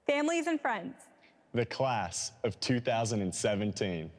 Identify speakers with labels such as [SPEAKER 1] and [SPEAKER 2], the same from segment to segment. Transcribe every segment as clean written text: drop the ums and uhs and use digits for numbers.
[SPEAKER 1] families and friends,
[SPEAKER 2] the class of 2017.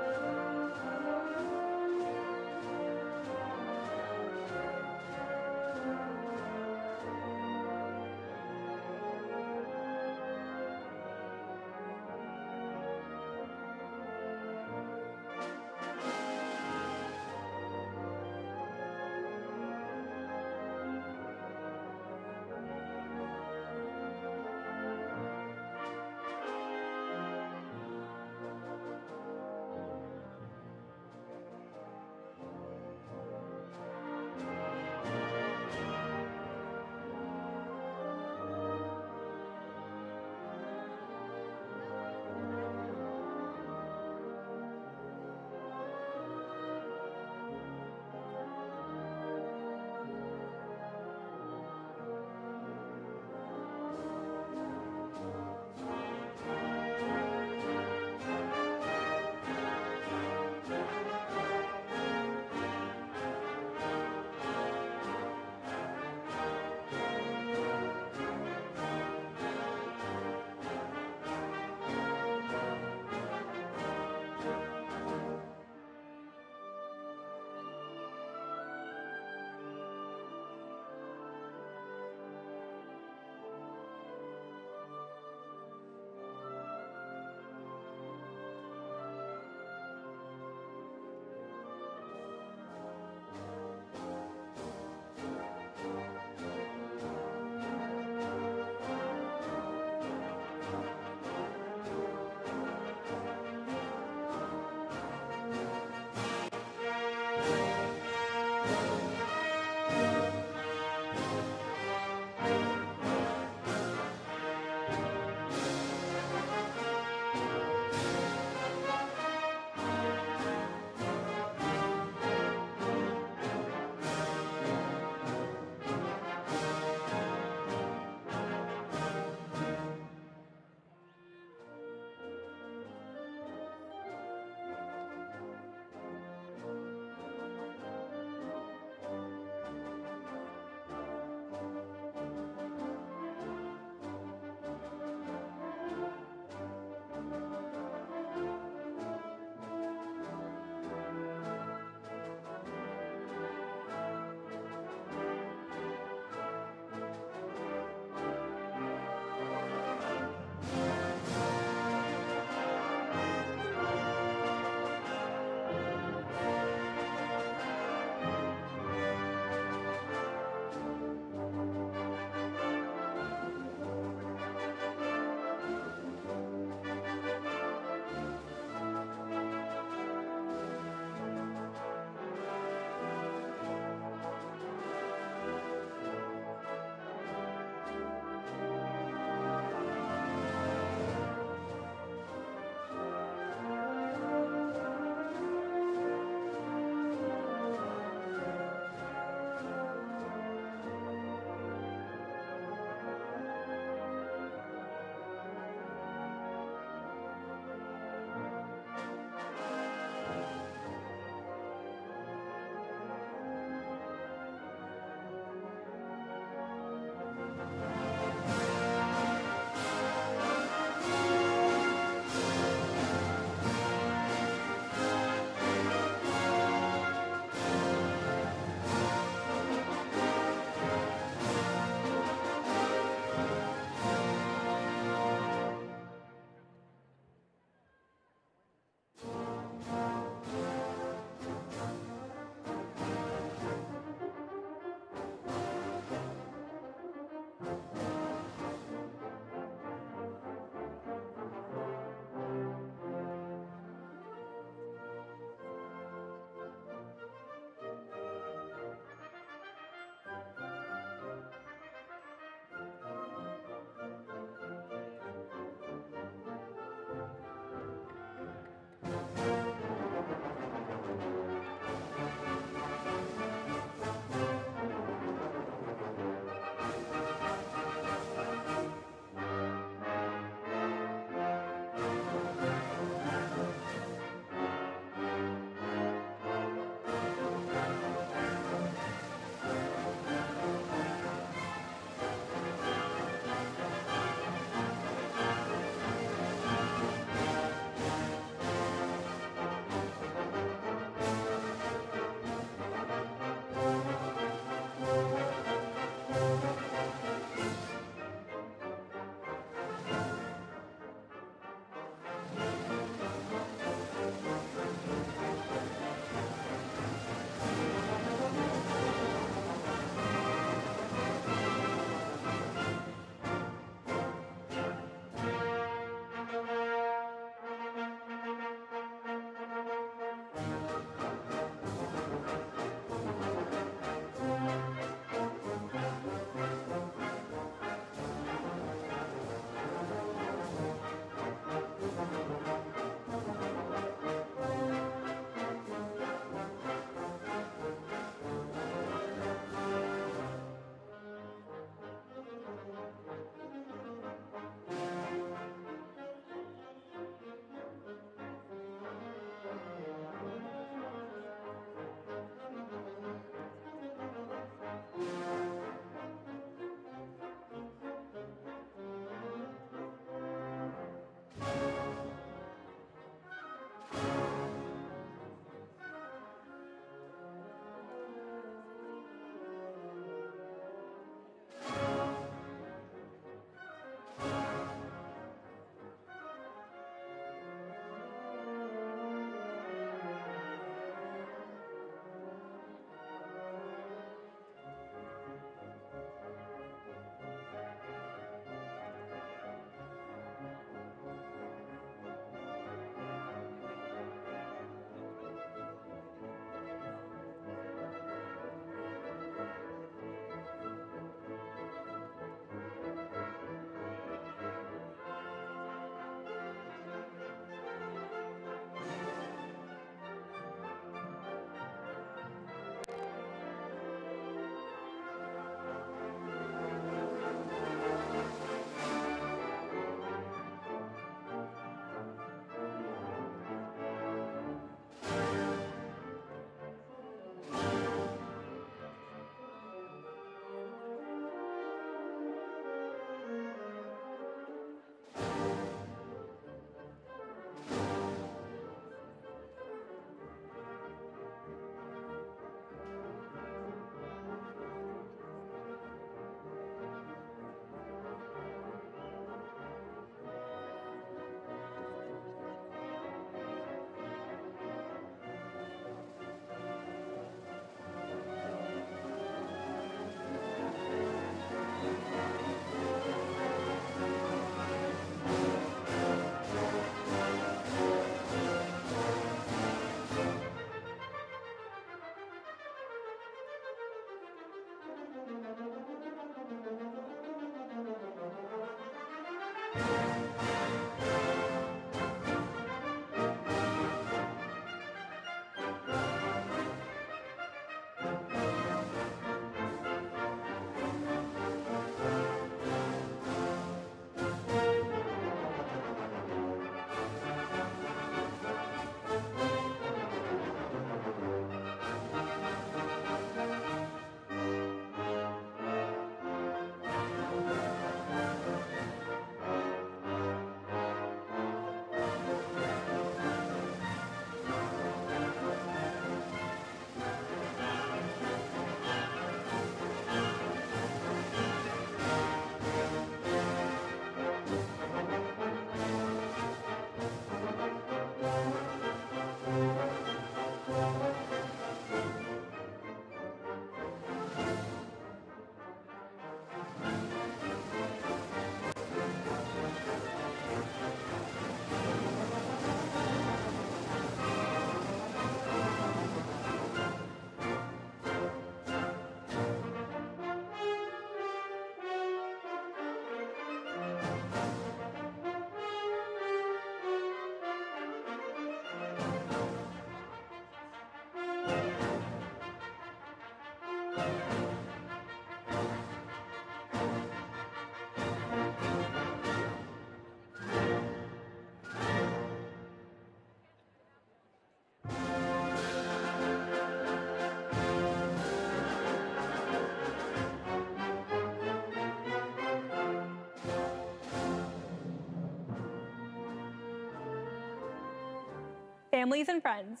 [SPEAKER 1] Families and friends,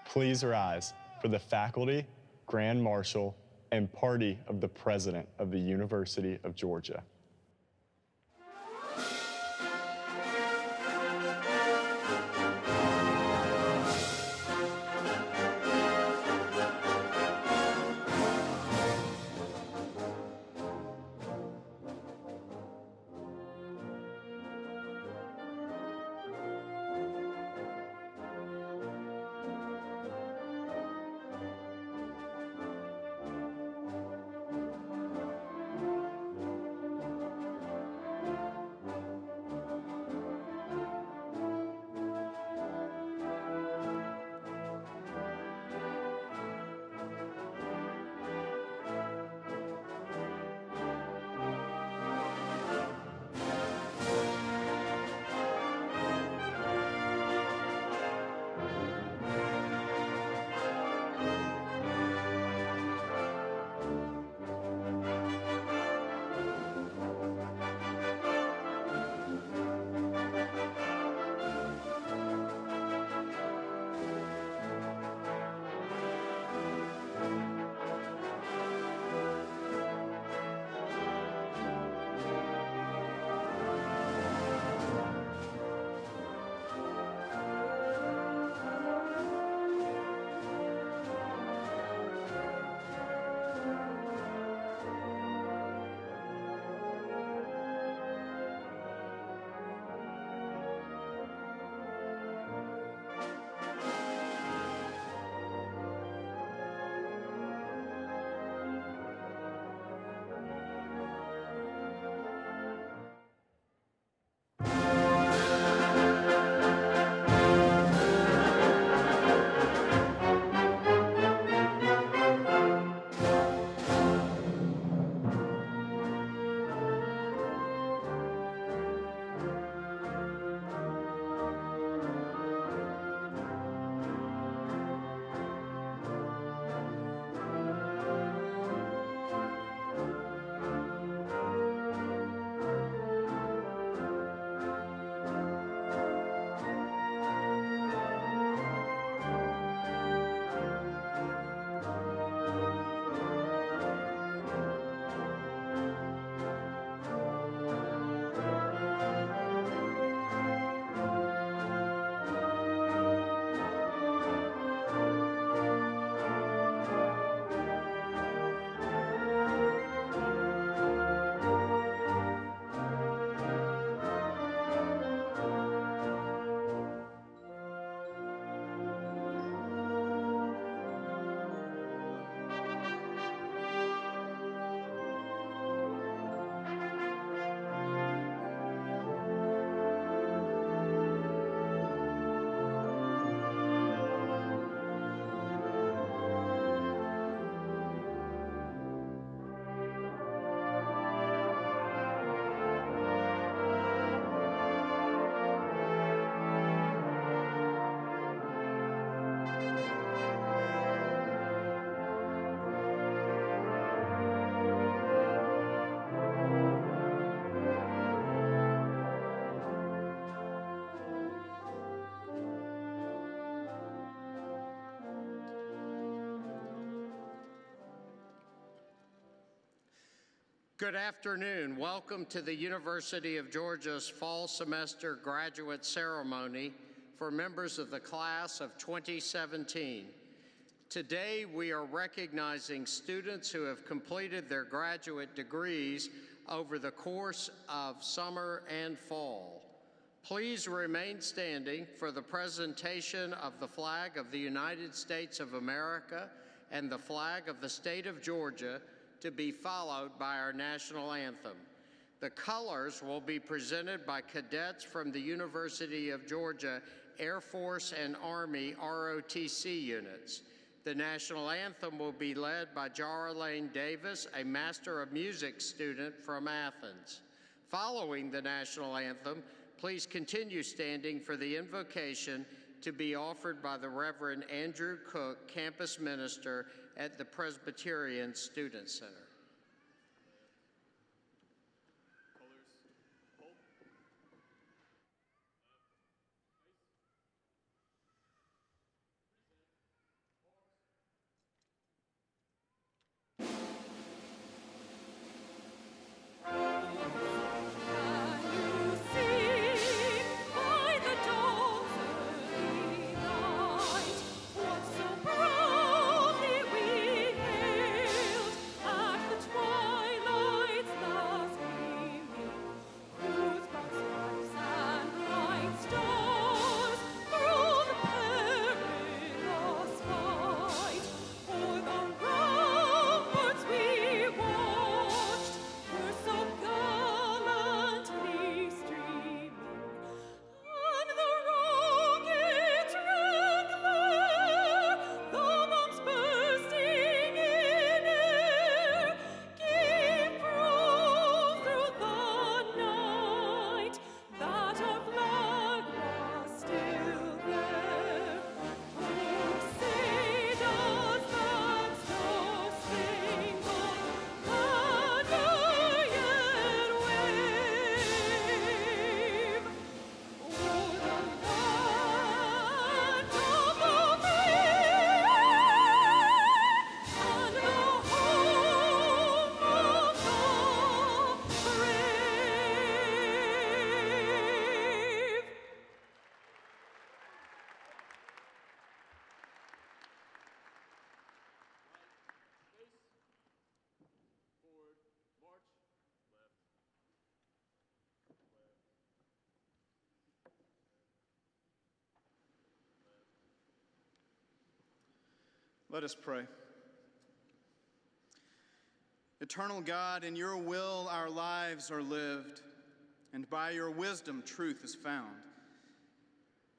[SPEAKER 2] Please rise for the faculty, Grand Marshal, and party of the President of the University of Georgia.
[SPEAKER 3] Good afternoon. Welcome to the University of Georgia's fall semester graduate ceremony for members of the class of 2017. Today, we are recognizing students who have completed their graduate degrees over the course of summer and fall. Please remain standing for the presentation of the flag of the United States of America and the flag of the state of Georgia, to be followed by our national anthem. The colors will be presented by cadets from the University of Georgia Air Force and Army ROTC units. The national anthem will be led by Jara Lane Davis, a Master of Music student from Athens. Following the national anthem, please continue standing for the invocation to be offered by the Reverend Andrew Cook, campus minister at the Presbyterian Student Center.
[SPEAKER 1] Let us pray. Eternal God, in your will our lives are lived, and by your wisdom truth is found.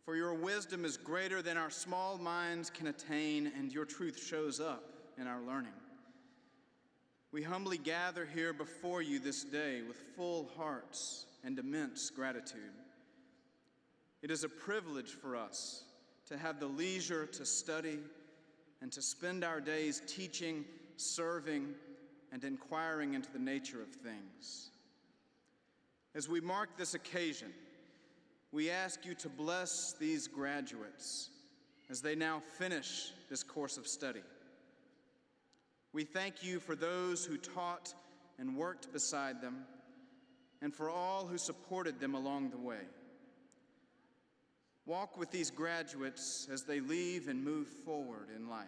[SPEAKER 1] For your wisdom is greater than our small minds can attain, and your truth shows up in our learning. We humbly gather here before you this day with full hearts and immense gratitude. It is a privilege for us to have the leisure to study and to spend our days teaching, serving, and inquiring into the nature of things. As we mark this occasion, we ask you to bless these graduates as they now finish this course of study. We thank you for those who taught and worked beside them, and for all who supported them along the way. Walk with these graduates as they leave and move forward in life.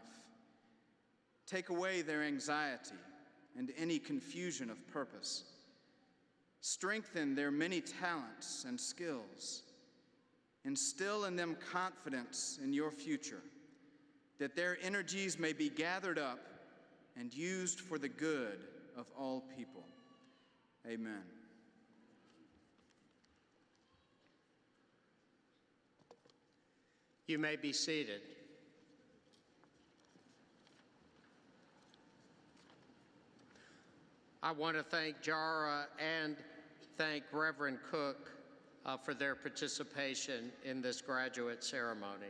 [SPEAKER 1] Take away their anxiety and any confusion of purpose. Strengthen their many talents and skills. Instill in them confidence in your future, that their energies may be gathered up and used for the good of all people. Amen.
[SPEAKER 3] You may be seated. I want to thank Jara and thank Reverend Cook for their participation in this graduate ceremony.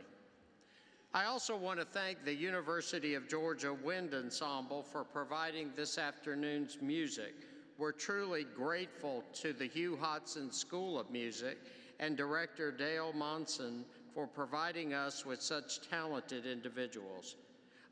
[SPEAKER 3] I also want to thank the University of Georgia Wind Ensemble for providing this afternoon's music. We're truly grateful to the Hugh Hodson School of Music and Director Dale Monson for providing us with such talented individuals.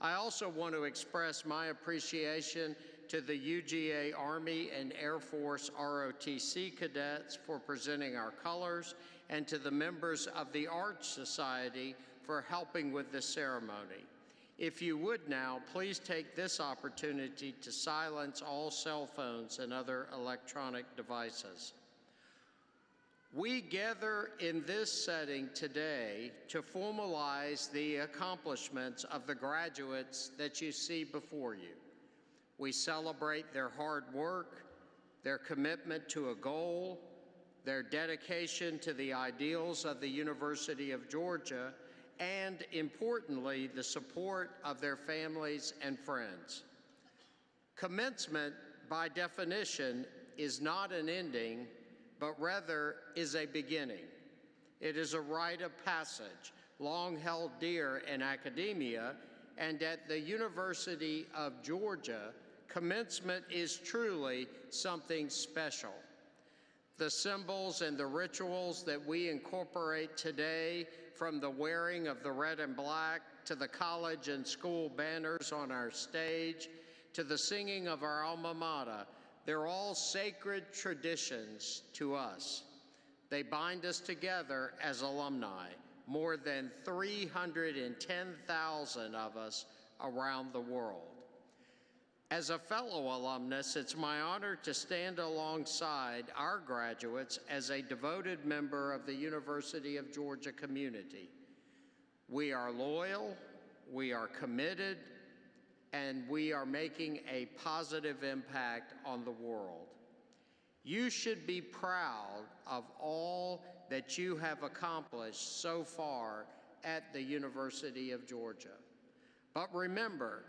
[SPEAKER 3] I also want to express my appreciation to the UGA Army and Air Force ROTC cadets for presenting our colors, and to the members of the Arts Society for helping with this ceremony. If you would now, please take this opportunity to silence all cell phones and other electronic devices. We gather in this setting today to formalize the accomplishments of the graduates that you see before you. We celebrate their hard work, their commitment to a goal, their dedication to the ideals of the University of Georgia, and importantly, the support of their families and friends. Commencement, by definition, is not an ending, but rather is a beginning. It is a rite of passage, long held dear in academia, and at the University of Georgia, commencement is truly something special. The symbols and the rituals that we incorporate today, from the wearing of the red and black to the college and school banners on our stage, to the singing of our alma mater, they're all sacred traditions to us. They bind us together as alumni, more than 310,000 of us around the world. As a fellow alumnus, it's my honor to stand alongside our graduates as a devoted member of the University of Georgia community. We are loyal, we are committed, and we are making a positive impact on the world. You should be proud of all that you have accomplished so far at the University of Georgia. But remember,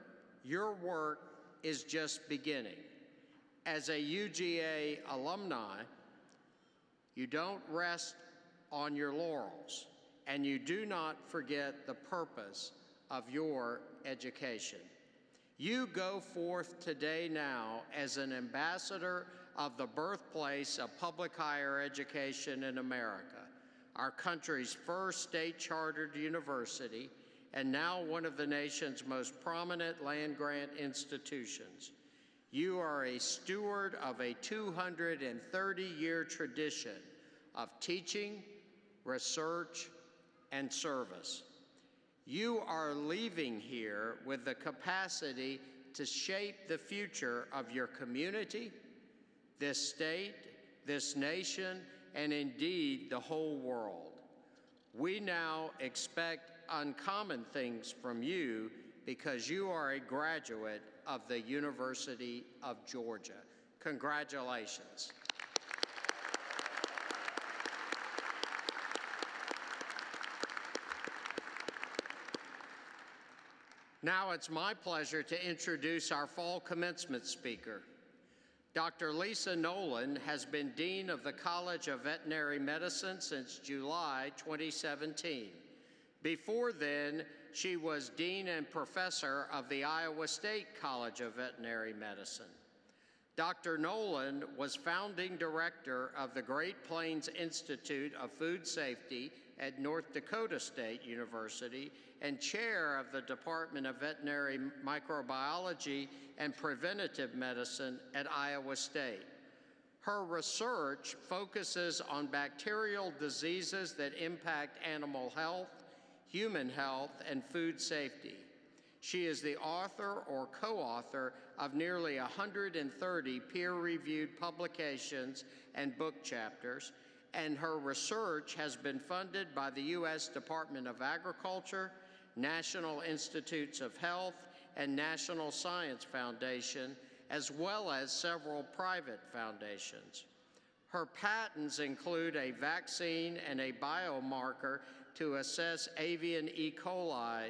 [SPEAKER 3] your work is just beginning. As a UGA alumni, you don't rest on your laurels, and you do not forget the purpose of your education. You go forth today now as an ambassador of the birthplace of public higher education in America, our country's first state-chartered university, and now one of the nation's most prominent land-grant institutions. You are a steward of a 230-year tradition of teaching, research, and service. You are leaving here with the capacity to shape the future of your community, this state, this nation, and indeed the whole world. We now expect uncommon things from you because you are a graduate of the University of Georgia. Congratulations. Now it's my pleasure to introduce our fall commencement speaker. Dr. Lisa Nolan has been Dean of the College of Veterinary Medicine since July 2017. Before then, she was Dean and Professor of the Iowa State College of Veterinary Medicine. Dr. Nolan was founding director of the Great Plains Institute of Food Safety at North Dakota State University and chair of the Department of Veterinary Microbiology and Preventative Medicine at Iowa State. Her research focuses on bacterial diseases that impact animal health, human health, and food safety. She is the author or co-author of nearly 130 peer-reviewed publications and book chapters, and her research has been funded by the U.S. Department of Agriculture, National Institutes of Health, and National Science Foundation, as well as several private foundations. Her patents include a vaccine and a biomarker to assess avian E. coli.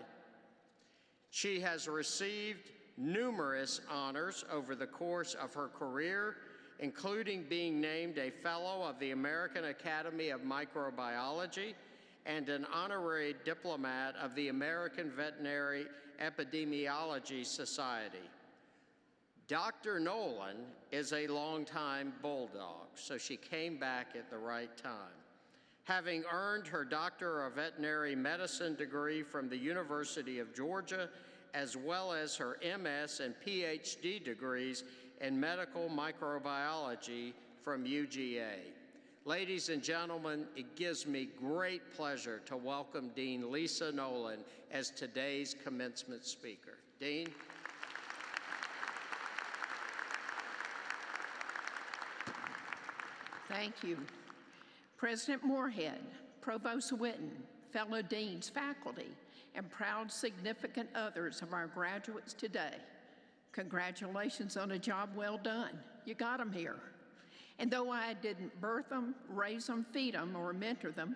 [SPEAKER 3] She has received numerous honors over the course of her career, including being named a Fellow of the American Academy of Microbiology and an honorary diplomat of the American Veterinary Epidemiology Society. Dr. Nolan is a longtime bulldog, so she came back at the right time. Having earned her Doctor of Veterinary Medicine degree from the University of Georgia, as well as her MS and PhD degrees in medical microbiology from UGA. Ladies and gentlemen, it gives me great pleasure to welcome Dean Lisa Nolan as today's commencement speaker. Dean.
[SPEAKER 4] Thank you. President Moorhead, Provost Witten, fellow deans, faculty, and proud significant others of our graduates today, congratulations on a job well done. You got them here. And though I didn't birth them, raise them, feed them, or mentor them,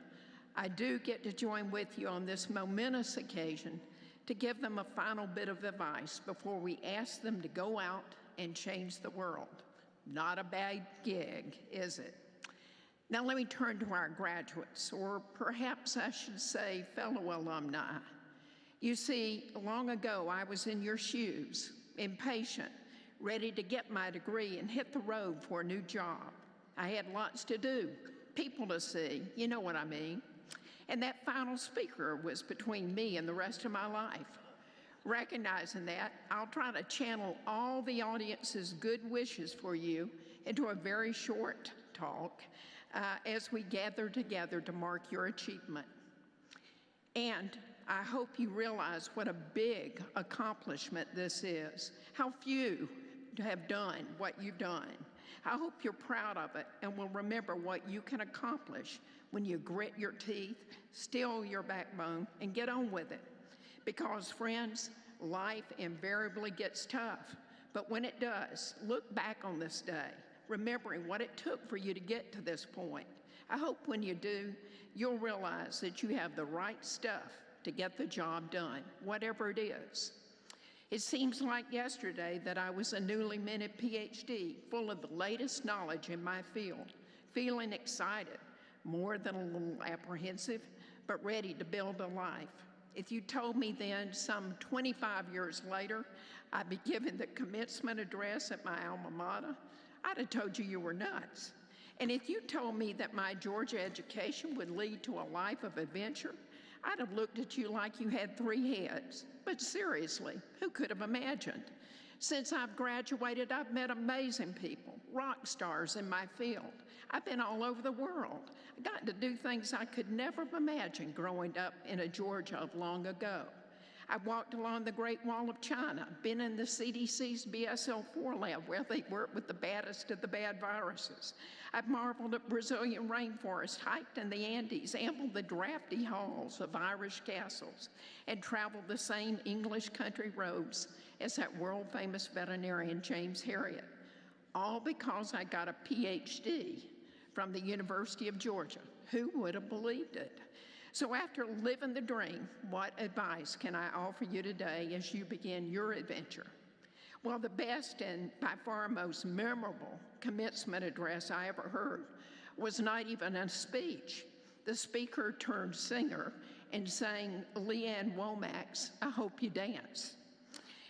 [SPEAKER 4] I do get to join with you on this momentous occasion to give them a final bit of advice before we ask them to go out and change the world. Not a bad gig, is it? Now let me turn to our graduates, or perhaps I should say fellow alumni. You see, long ago I was in your shoes, impatient, ready to get my degree and hit the road for a new job. I had lots to do, people to see, you know what I mean. And that final speaker was between me and the rest of my life. Recognizing that, I'll try to channel all the audience's good wishes for you into a very short talk as we gather together to mark your achievement. And I hope you realize what a big accomplishment this is, how few have done what you've done. I hope you're proud of it and will remember what you can accomplish when you grit your teeth, steel your backbone, and get on with it. Because, friends, life invariably gets tough. But when it does, look back on this day, remembering what it took for you to get to this point. I hope when you do, you'll realize that you have the right stuff to get the job done, whatever it is. It seems like yesterday that I was a newly minted PhD, full of the latest knowledge in my field, feeling excited, more than a little apprehensive, but ready to build a life. If you told me then, some 25 years later, I'd be giving the commencement address at my alma mater, I'd have told you you were nuts. And if you told me that my Georgia education would lead to a life of adventure, I'd have looked at you like you had 3 heads. But seriously, who could have imagined? Since I've graduated, I've met amazing people, rock stars in my field. I've been all over the world. I got to do things I could never have imagined growing up in a Georgia of long ago. I've walked along the Great Wall of China, been in the CDC's BSL-4 lab where they work with the baddest of the bad viruses. I've marveled at Brazilian rainforests, hiked in the Andes, ambled the drafty halls of Irish castles, and traveled the same English country roads as that world-famous veterinarian James Herriot, all because I got a PhD from the University of Georgia. Who would have believed it? So after living the dream, what advice can I offer you today as you begin your adventure? Well, the best and by far most memorable commencement address I ever heard was not even a speech. The speaker turned singer and sang Leanne Womack's "I Hope You Dance."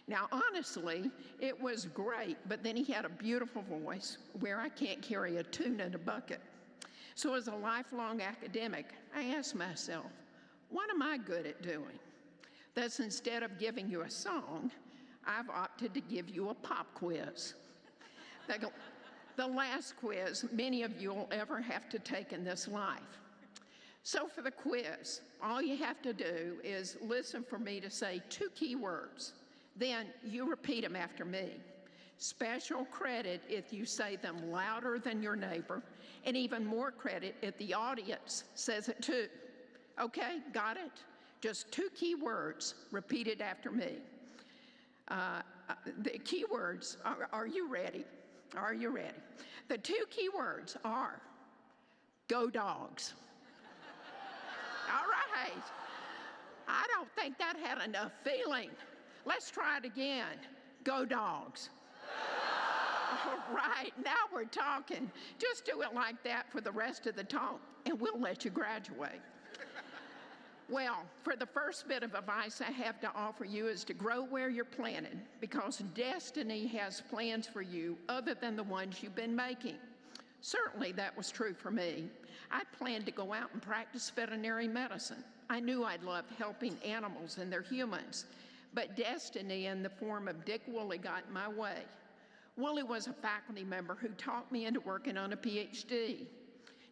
[SPEAKER 4] Now, honestly, it was great, but then he had a beautiful voice where I can't carry a tune in a bucket. So as a lifelong academic, I asked myself, what am I good at doing? Thus, instead of giving you a song, I've opted to give you a pop quiz. The last quiz many of you will ever have to take in this life. So for the quiz, all you have to do is listen for me to say 2 key words. Then you repeat them after me. Special credit if you say them louder than your neighbor, and even more credit if the audience says it too. Okay, got it? Just 2 key words repeated after me. The key words, are you ready? Are you ready? The 2 key words are, go dogs. All right. I don't think that had enough feeling. Let's try it again. Go dogs. All right, now we're talking. Just do it like that for the rest of the talk, and we'll let you graduate. Well, for the first bit of advice I have to offer you is to grow where you're planted, because destiny has plans for you other than the ones you've been making. Certainly that was true for me. I planned to go out and practice veterinary medicine. I knew I'd love helping animals and their humans, but destiny in the form of Dick Woolley got in my way. Woolley was a faculty member who talked me into working on a PhD.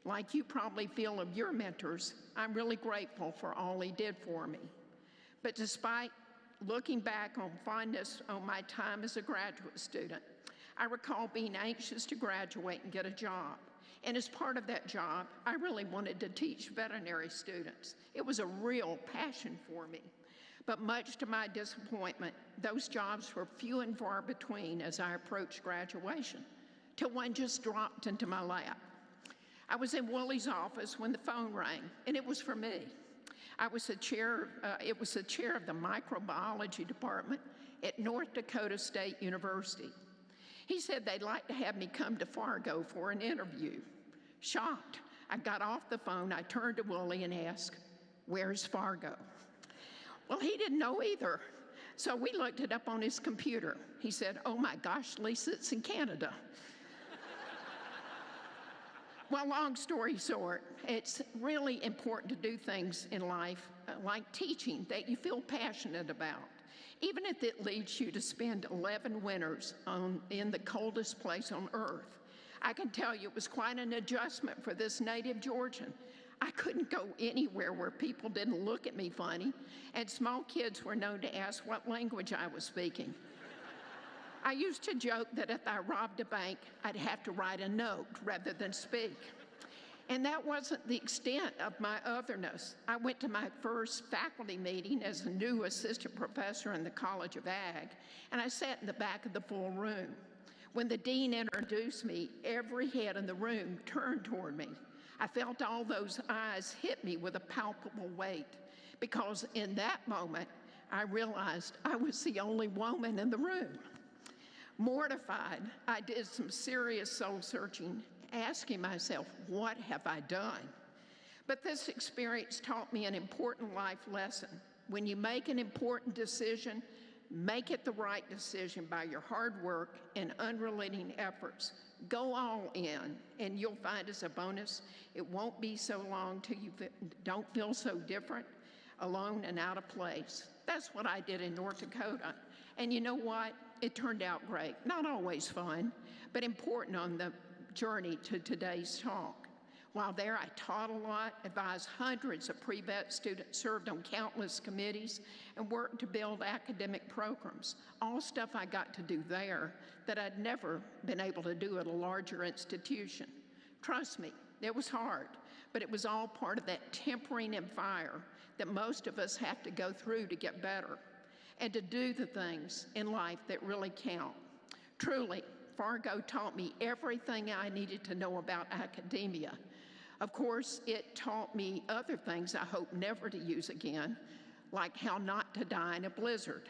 [SPEAKER 4] Like you probably feel of your mentors, I'm really grateful for all he did for me. But despite looking back on fondness on my time as a graduate student, I recall being anxious to graduate and get a job. And as part of that job, I really wanted to teach veterinary students. It was a real passion for me. But much to my disappointment, those jobs were few and far between as I approached graduation, till one just dropped into my lap. I was in Wooley's office when the phone rang, and it was for me. It was the chair of the microbiology department at North Dakota State University. He said they'd like to have me come to Fargo for an interview. Shocked, I got off the phone, I turned to Wooley and asked, "Where's Fargo?" Well, he didn't know either, so we looked it up on his computer. He said, "Oh my gosh, Lisa, it's in Canada." Well, long story short, it's really important to do things in life, like teaching, that you feel passionate about, even if it leads you to spend 11 winters in the coldest place on earth. I can tell you it was quite an adjustment for this native Georgian. I couldn't go anywhere where people didn't look at me funny, and small kids were known to ask what language I was speaking. I used to joke that if I robbed a bank, I'd have to write a note rather than speak. And that wasn't the extent of my otherness. I went to my first faculty meeting as a new assistant professor in the College of Ag, and I sat in the back of the full room. When the dean introduced me, every head in the room turned toward me. I felt all those eyes hit me with a palpable weight, because in that moment, I realized I was the only woman in the room. Mortified, I did some serious soul searching, asking myself, what have I done? But this experience taught me an important life lesson. When you make an important decision, make it the right decision by your hard work and unrelenting efforts. Go all in, and you'll find as a bonus, it won't be so long till you don't feel so different, alone, and out of place. That's what I did in North Dakota. And you know what? It turned out great. Not always fun, but important on the journey to today's talk. While there, I taught a lot, advised hundreds of pre-vet students, served on countless committees, and worked to build academic programs. All stuff I got to do there that I'd never been able to do at a larger institution. Trust me, it was hard, but it was all part of that tempering and fire that most of us have to go through to get better and to do the things in life that really count. Truly, Fargo taught me everything I needed to know about academia. Of course, it taught me other things I hope never to use again, like how not to die in a blizzard.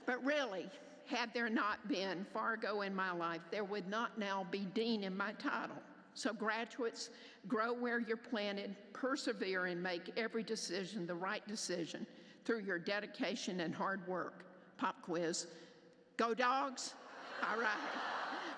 [SPEAKER 4] But really, had there not been Fargo in my life, there would not now be dean in my title. So graduates, grow where you're planted, persevere, and make every decision the right decision through your dedication and hard work. Pop quiz. Go Dogs? All right.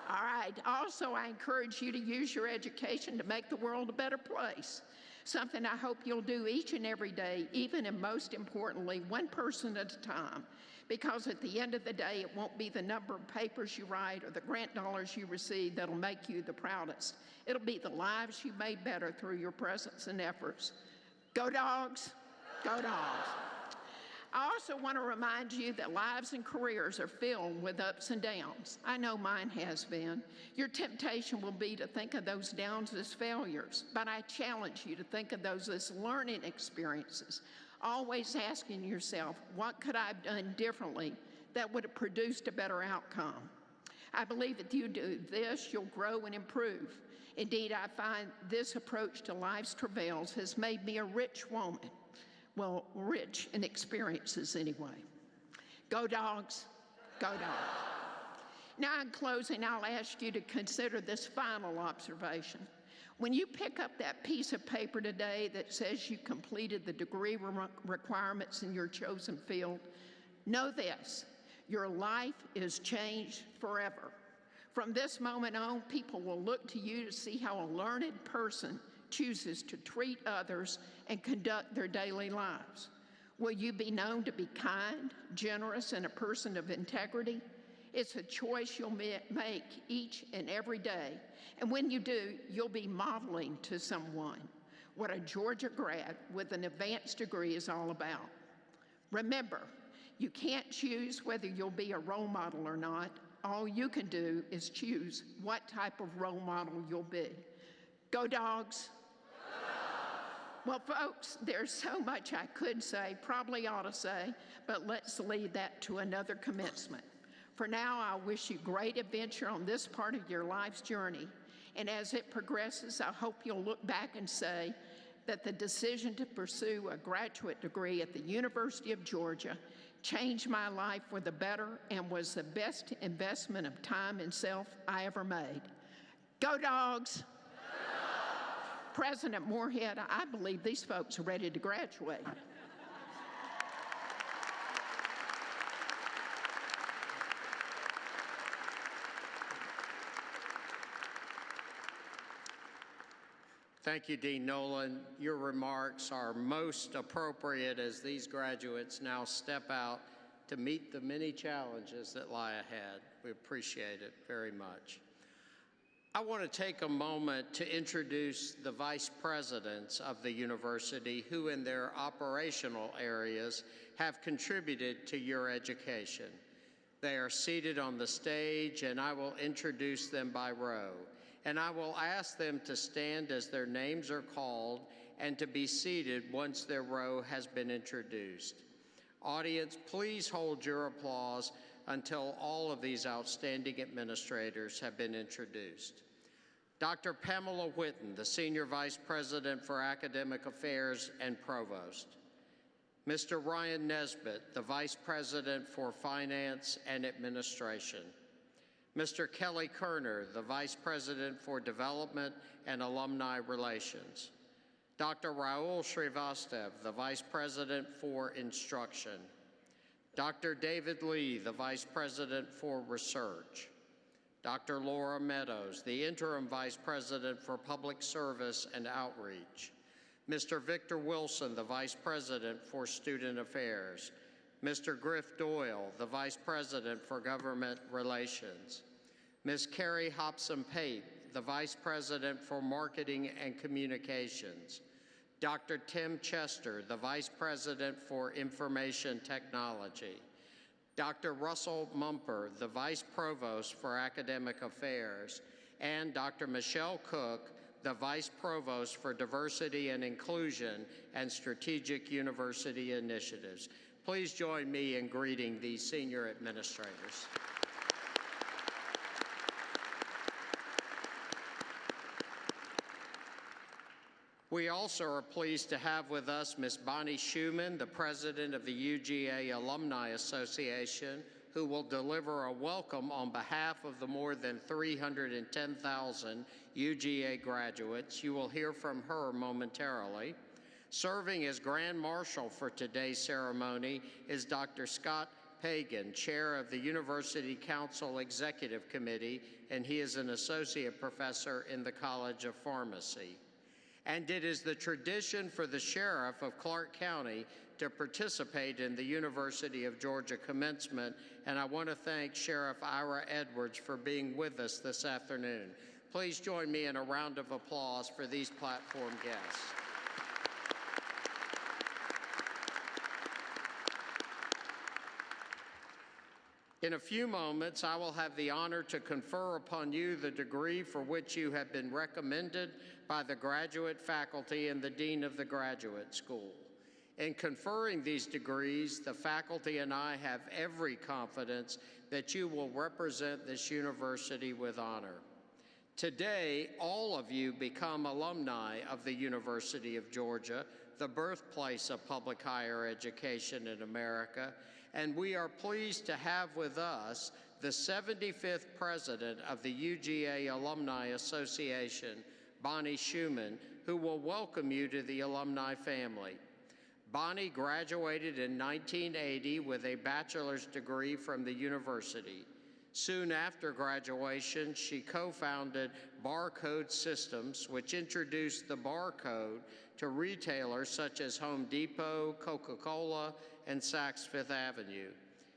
[SPEAKER 4] All right. Also, I encourage you to use your education to make the world a better place. Something I hope you'll do each and every day, even and most importantly, one person at a time. Because at the end of the day, it won't be the number of papers you write or the grant dollars you receive that'll make you the proudest. It'll be the lives you made better through your presence and efforts. Go Dogs! Go Dogs! I also want to remind you that lives and careers are filled with ups and downs. I know mine has been. Your temptation will be to think of those downs as failures, but I challenge you to think of those as learning experiences, always asking yourself, what could I have done differently that would have produced a better outcome? I believe if you do this, you'll grow and improve. Indeed, I find this approach to life's travails has made me a rich woman. Well, rich in experiences anyway. Go Dogs, go Dogs. Now in closing, I'll ask you to consider this final observation. When you pick up that piece of paper today that says you completed the degree requirements in your chosen field, know this, your life is changed forever. From this moment on, people will look to you to see how a learned person chooses to treat others and conduct their daily lives. Will you be known to be kind, generous, and a person of integrity? It's a choice you'll make each and every day. And when you do, you'll be modeling to someone what a Georgia grad with an advanced degree is all about. Remember, you can't choose whether you'll be a role model or not. All you can do is choose what type of role model you'll be. Go Dogs! Well, folks, there's so much I could say, probably ought to say, but let's leave that to another commencement. For now, I wish you great adventure on this part of your life's journey. And as it progresses, I hope you'll look back and say that the decision to pursue a graduate degree at the University of Georgia changed my life for the better and was the best investment of time and self I ever made. Go Dogs! President Moorhead, I believe these folks are ready to graduate.
[SPEAKER 3] Thank you, Dean Nolan. Your remarks are most appropriate as these graduates now step out to meet the many challenges that lie ahead. We appreciate it very much. I want to take a moment to introduce the vice presidents of the university who in their operational areas have contributed to your education. They are seated on the stage and I will introduce them by row. And I will ask them to stand as their names are called and to be seated once their row has been introduced. Audience, please hold your applause until all of these outstanding administrators have been introduced. Dr. Pamela Whitten, the Senior Vice President for Academic Affairs and Provost. Mr. Ryan Nesbitt, the Vice President for Finance and Administration. Mr. Kelly Kerner, the Vice President for Development and Alumni Relations. Dr. Raul Srivastav, the Vice President for Instruction. Dr. David Lee, the Vice President for Research. Dr. Laura Meadows, the Interim Vice President for Public Service and Outreach. Mr. Victor Wilson, the Vice President for Student Affairs. Mr. Griff Doyle, the Vice President for Government Relations. Ms. Carrie Hobson-Pape, the Vice President for Marketing and Communications. Dr. Tim Chester, the Vice President for Information Technology. Dr. Russell Mumper, the Vice Provost for Academic Affairs. And Dr. Michelle Cook, the Vice Provost for Diversity and Inclusion and Strategic University Initiatives. Please join me in greeting these senior administrators. We also are pleased to have with us Ms. Bonnie Schumann, the President of the UGA Alumni Association, who will deliver a welcome on behalf of the more than 310,000 UGA graduates. You will hear from her momentarily. Serving as Grand Marshal for today's ceremony is Dr. Scott Pagan, Chair of the University Council Executive Committee, and he is an Associate Professor in the College of Pharmacy. And it is the tradition for the Sheriff of Clark County to participate in the University of Georgia commencement, and I want to thank Sheriff Ira Edwards for being with us this afternoon. Please join me in a round of applause for these platform guests. In a few moments, I will have the honor to confer upon you the degree for which you have been recommended by the graduate faculty and the Dean of the Graduate School. In conferring these degrees, the faculty and I have every confidence that you will represent this university with honor. Today, all of you become alumni of the University of Georgia, the birthplace of public higher education in America, and we are pleased to have with us the 75th president of the UGA Alumni Association, Bonnie Schumann, who will welcome you to the alumni family. Bonnie graduated in 1980 with a bachelor's degree from the university. Soon after graduation, she co-founded Barcode Systems, which introduced the barcode to retailers such as Home Depot, Coca-Cola, and Saks Fifth Avenue.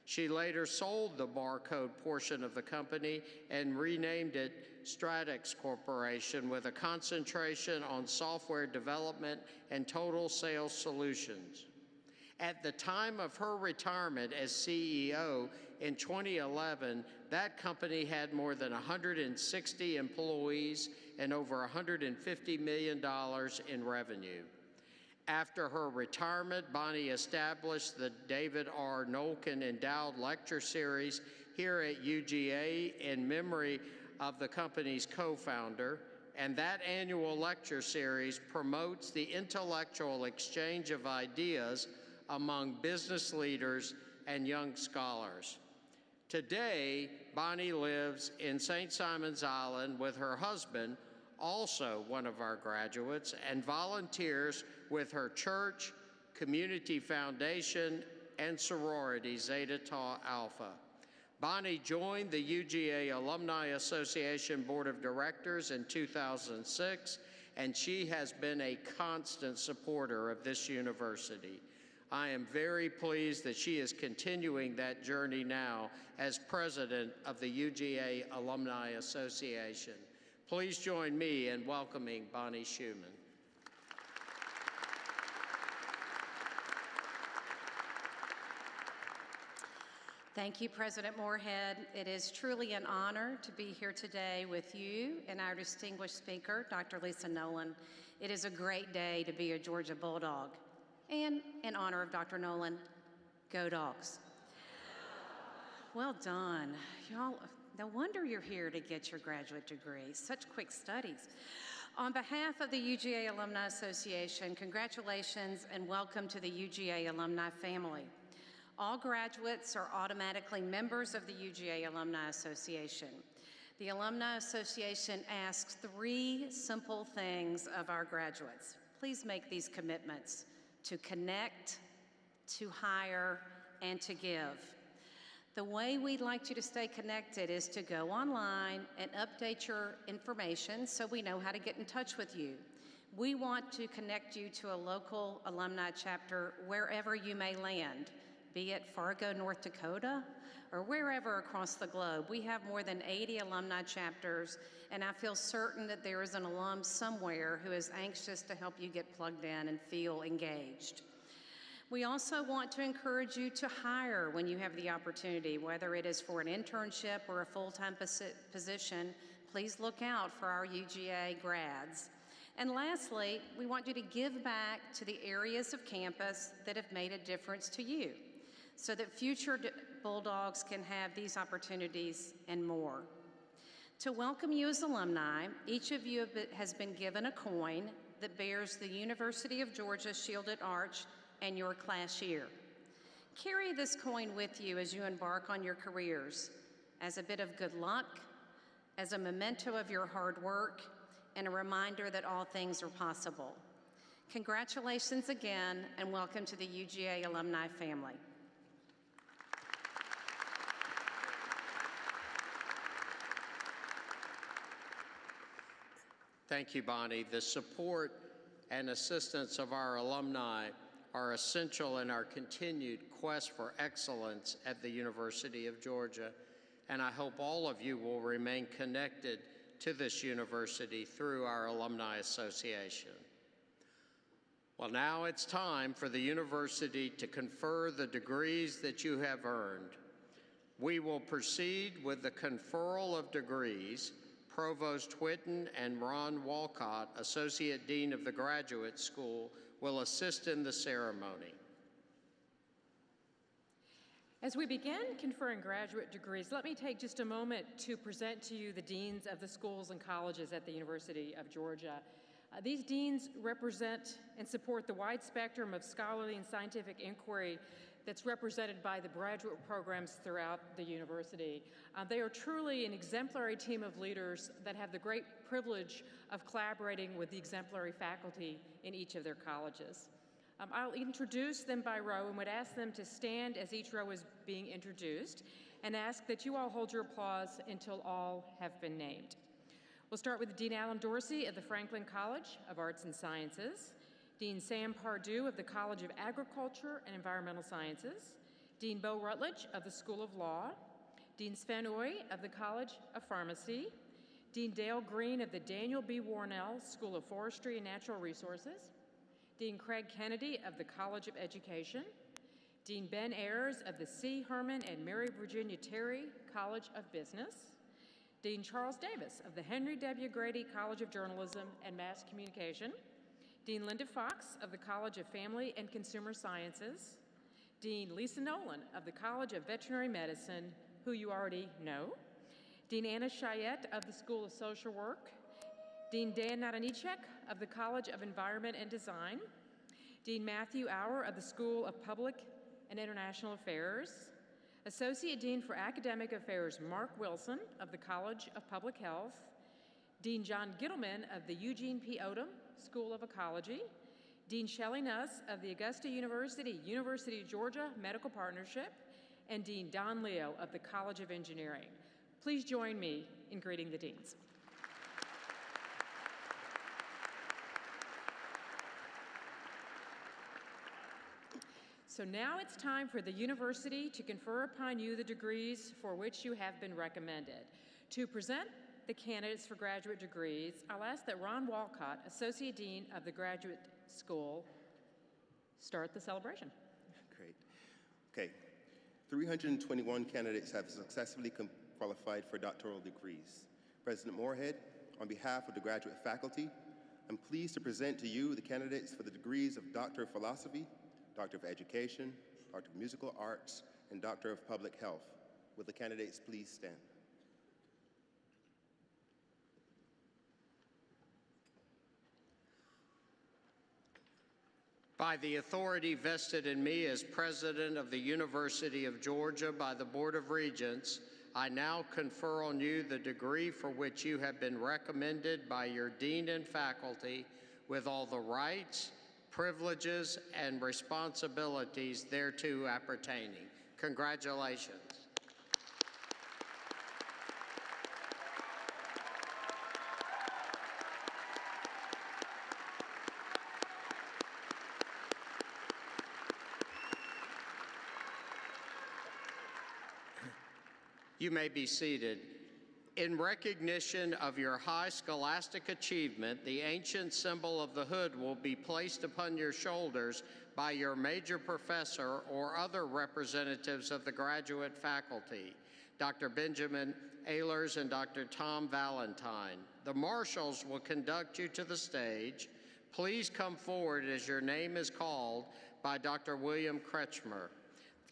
[SPEAKER 3] She later sold the barcode portion of the company and renamed it Stratix Corporation with a concentration on software development and total sales solutions. At the time of her retirement as CEO in 2011, that company had more than 160 employees and over $150 million in revenue. After her retirement, Bonnie established the David R. Nolken Endowed Lecture Series here at UGA in memory of the company's co-founder, and that annual lecture series promotes the intellectual exchange of ideas among business leaders and young scholars. Today, Bonnie lives in St. Simon's Island with her husband, also one of our graduates, and volunteers with her church, community foundation, and sorority, Zeta Tau Alpha. Bonnie joined the UGA Alumni Association Board of Directors in 2006, and she has been a constant supporter of this university. I am very pleased that she is continuing that journey now as president of the UGA Alumni Association. Please join me in welcoming Bonnie Schumann.
[SPEAKER 5] Thank you, President Moorhead. It is truly an honor to be here today with you and our distinguished speaker, Dr. Lisa Nolan. It is a great day to be a Georgia Bulldog. And in honor of Dr. Nolan, go Dogs. Well done. Y'all, no wonder you're here to get your graduate degree. Such quick studies. On behalf of the UGA Alumni Association, congratulations and welcome to the UGA alumni family. All graduates are automatically members of the UGA Alumni Association. The Alumni Association asks 3 simple things of our graduates. Please make these commitments: to connect, to hire, and to give. The way we'd like you to stay connected is to go online and update your information so we know how to get in touch with you. We want to connect you to a local alumni chapter wherever you may land, be it Fargo, North Dakota, or wherever across the globe. We have more than 80 alumni chapters, and I feel certain that there is an alum somewhere who is anxious to help you get plugged in and feel engaged. We also want to encourage you to hire when you have the opportunity, whether it is for an internship or a full-time position. Please look out for our UGA grads. And lastly, we want you to give back to the areas of campus that have made a difference to you, so that future Bulldogs can have these opportunities and more. To welcome you as alumni, each of you has been given a coin that bears the University of Georgia shielded arch and your class year. Carry this coin with you as you embark on your careers, as a bit of good luck, as a memento of your hard work, and a reminder that all things are possible. Congratulations again, and welcome to the UGA alumni family.
[SPEAKER 3] Thank you, Bonnie. The support and assistance of our alumni are essential in our continued quest for excellence at the University of Georgia, and I hope all of you will remain connected to this university through our Alumni Association. Well, now it's time for the university to confer the degrees that you have earned. We will proceed with the conferral of degrees. Provost Whitten and Ron Walcott, Associate Dean of the Graduate School, will assist in the ceremony.
[SPEAKER 6] As we begin conferring graduate degrees, let me take just a moment to present to you the deans of the schools and colleges at the University of Georgia. These deans represent and support the wide spectrum of scholarly and scientific inquiry that's represented by the graduate programs throughout the university. They are truly an exemplary team of leaders that have the great privilege of collaborating with the exemplary faculty in each of their colleges. I'll introduce them by row and would ask them to stand as each row is being introduced, and ask that you all hold your applause until all have been named. We'll start with Dean Alan Dorsey of the Franklin College of Arts and Sciences, Dean Sam Pardue of the College of Agriculture and Environmental Sciences, Dean Bo Rutledge of the School of Law, Dean Sven Oy of the College of Pharmacy, Dean Dale Green of the Daniel B. Warnell School of Forestry and Natural Resources, Dean Craig Kennedy of the College of Education, Dean Ben Ayers of the C. Herman and Mary Virginia Terry College of Business, Dean Charles Davis of the Henry W. Grady College of Journalism and Mass Communication, Dean Linda Fox of the College of Family and Consumer Sciences, Dean Lisa Nolan of the College of Veterinary Medicine, who you already know, Dean Anna Chayette of the School of Social Work, Dean Dan Naranichek of the College of Environment and Design, Dean Matthew Auer of the School of Public and International Affairs, Associate Dean for Academic Affairs Mark Wilson of the College of Public Health, Dean John Gittleman of the Eugene P. Odom School of Ecology, Dean Shelley Nuss of the Augusta University, University of Georgia Medical Partnership, and Dean Don Leo of the College of Engineering. Please join me in greeting the deans. So now it's time for the university to confer upon you the degrees for which you have been recommended. To present the candidates for graduate degrees, I'll ask that Ron Walcott, Associate Dean of the Graduate School, start the celebration.
[SPEAKER 7] Great. Okay. 321 candidates have successfully qualified for doctoral degrees. President Moorhead, on behalf of the graduate faculty, I'm pleased to present to you the candidates for the degrees of Doctor of Philosophy, Doctor of Education, Doctor of Musical Arts, and Doctor of Public Health. Will the candidates please stand?
[SPEAKER 3] By the authority vested in me as President of the University of Georgia by the Board of Regents, I now confer on you the degree for which you have been recommended by your Dean and faculty with all the rights, privileges, and responsibilities thereto appertaining. Congratulations. You may be seated. In recognition of your high scholastic achievement, the ancient symbol of the hood will be placed upon your shoulders by your major professor or other representatives of the graduate faculty, Dr. Benjamin Ehlers and Dr. Tom Valentine. The marshals will conduct you to the stage. Please come forward as your name is called by Dr. William Kretschmer.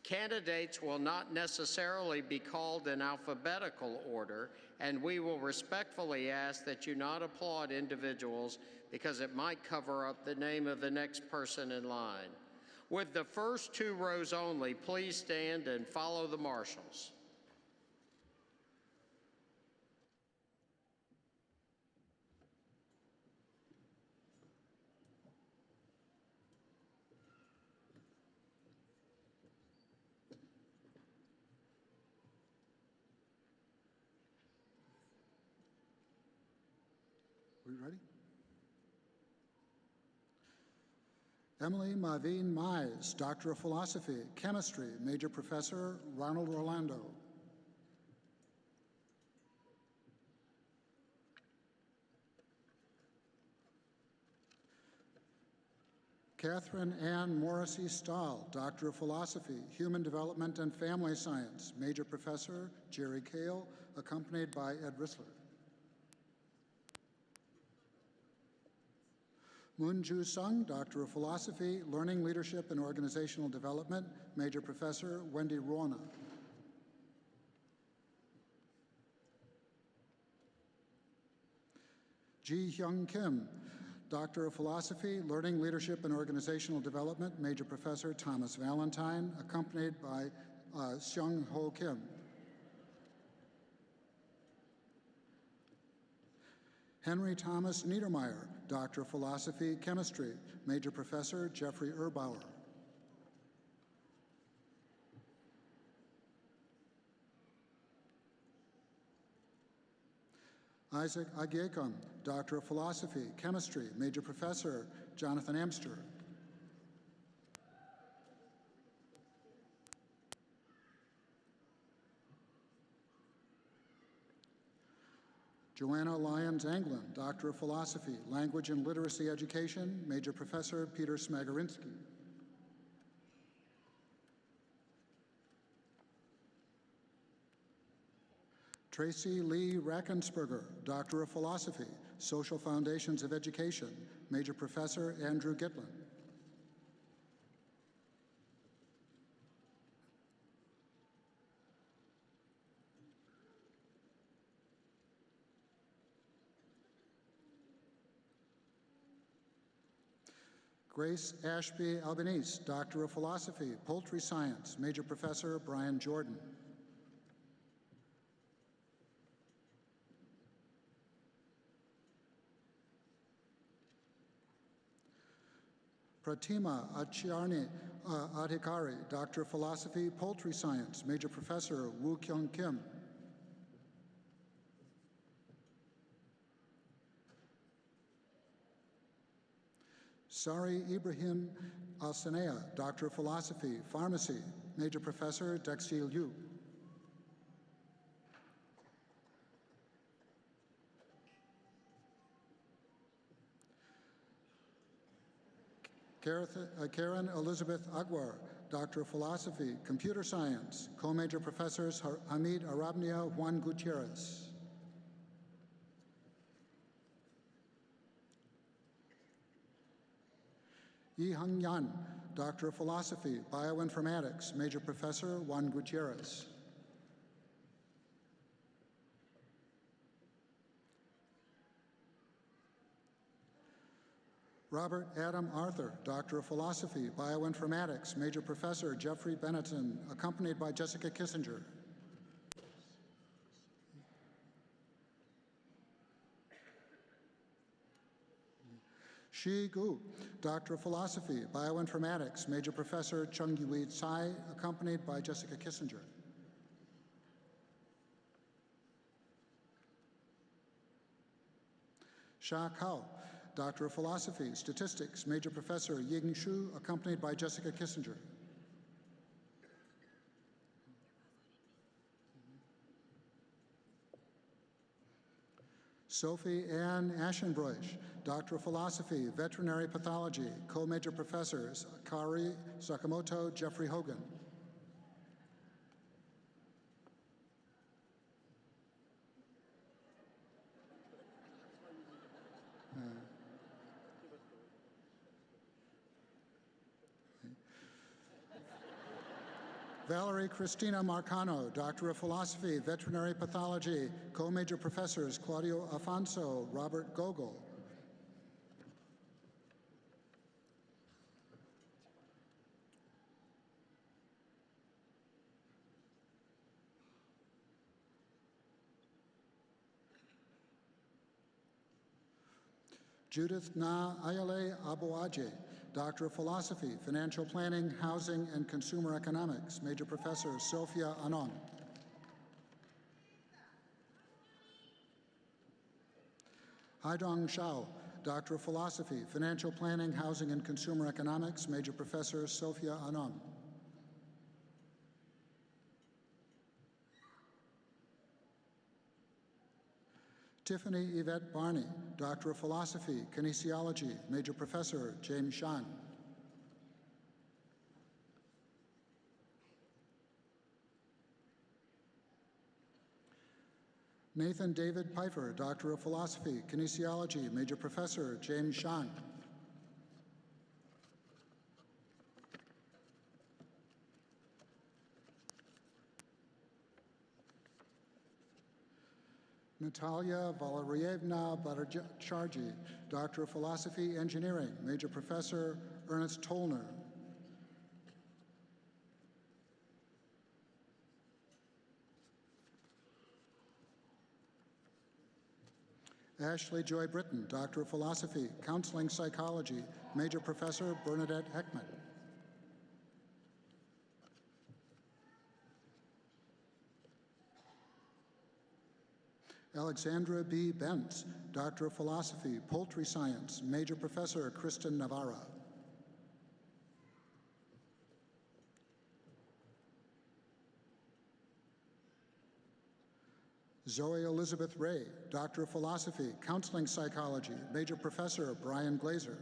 [SPEAKER 3] Candidates will not necessarily be called in alphabetical order, and we will respectfully ask that you not applaud individuals because it might cover up the name of the next person in line. With the first two rows only, please stand and follow the marshals.
[SPEAKER 8] We ready? Emily Maveen Mize, Doctor of Philosophy, Chemistry, Major Professor Ronald Orlando. Catherine Ann Morrissey Stahl, Doctor of Philosophy, Human Development and Family Science, Major Professor Jerry Kale, accompanied by Ed Rissler. Moon Ju Sung, Doctor of Philosophy, Learning, Leadership, and Organizational Development, Major Professor Wendy Rona. Ji Hyung Kim, Doctor of Philosophy, Learning, Leadership, and Organizational Development, Major Professor Thomas Valentine, accompanied by Seung Ho Kim. Henry Thomas Niedermeyer, Doctor of Philosophy, Chemistry, Major Professor Jeffrey Erbauer. Isaac Agyekum, Doctor of Philosophy, Chemistry, Major Professor Jonathan Amster. Joanna Lyons Anglin, Doctor of Philosophy, Language and Literacy Education, Major Professor Peter Smagorinsky. Tracy Lee Rackensperger, Doctor of Philosophy, Social Foundations of Education, Major Professor Andrew Gitlin. Grace Ashby Albanese, Doctor of Philosophy, Poultry Science, Major Professor Brian Jordan. Pratima Achyarni Adhikari, Doctor of Philosophy, Poultry Science, Major Professor Woo Kyung Kim. Sari Ibrahim Al-Sanea, Doctor of Philosophy, Pharmacy, Major Professor Dexil Yu. Karen Elizabeth Agwar, Doctor of Philosophy, Computer Science, Co-Major Professors Hamid Arabnia Juan Gutierrez. Yi Hung Yan, Doctor of Philosophy, Bioinformatics, Major Professor Juan Gutierrez. Robert Adam Arthur, Doctor of Philosophy, Bioinformatics, Major Professor Jeffrey Benetton, accompanied by Jessica Kissinger. Shi Gu, Doctor of Philosophy, Bioinformatics, Major Professor Chung Yui Tsai, accompanied by Jessica Kissinger. Sha Kao, Doctor of Philosophy, Statistics, Major Professor Ying Shu, accompanied by Jessica Kissinger. Sophie Ann Aschenbroich, Doctor of Philosophy, Veterinary Pathology, Co-Major Professors Kari Sakamoto, Jeffrey Hogan. Valerie Cristina Marcano, Doctor of Philosophy, Veterinary Pathology, Co-Major Professors Claudio Afonso, Robert Gogol. Judith Na Ayale Aboaje, Doctor of Philosophy, Financial Planning, Housing, and Consumer Economics, Major Professor Sophia Anon. Haidong Shao, Doctor of Philosophy, Financial Planning, Housing, and Consumer Economics, Major Professor Sophia Anon. Tiffany Yvette Barney, Doctor of Philosophy, Kinesiology, Major Professor James Shan. Nathan David Pfeiffer, Doctor of Philosophy, Kinesiology, Major Professor James Shan. Natalia Valerievna Badarcharji, Doctor of Philosophy, Engineering, Major Professor Ernest Tollner. Ashley Joy Britton, Doctor of Philosophy, Counseling Psychology, Major Professor Bernadette Heckman. Alexandra B. Bentz, Doctor of Philosophy, Poultry Science, Major Professor Kristen Navarra. Zoe Elizabeth Ray, Doctor of Philosophy, Counseling Psychology, Major Professor Brian Glazer.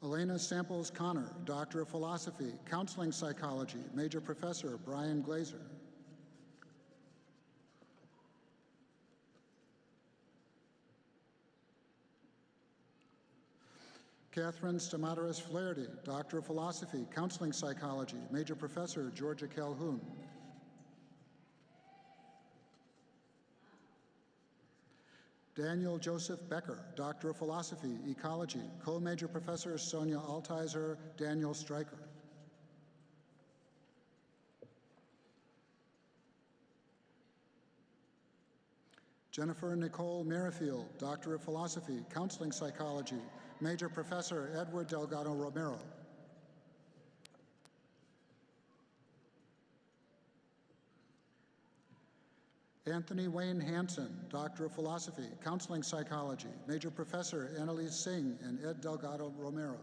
[SPEAKER 8] Elena Samples Connor, Doctor of Philosophy, Counseling Psychology, Major Professor Brian Glazer. Catherine Stamataris Flaherty, Doctor of Philosophy, Counseling Psychology, Major Professor Georgia Calhoun. Daniel Joseph Becker, Doctor of Philosophy, Ecology, co-major professors Sonia Altizer, Daniel Stryker. Jennifer Nicole Merrifield, Doctor of Philosophy, Counseling Psychology, Major Professor Edward Delgado Romero. Anthony Wayne Hansen, Doctor of Philosophy, Counseling Psychology, Major Professor Annalise Singh and Ed Delgado Romero.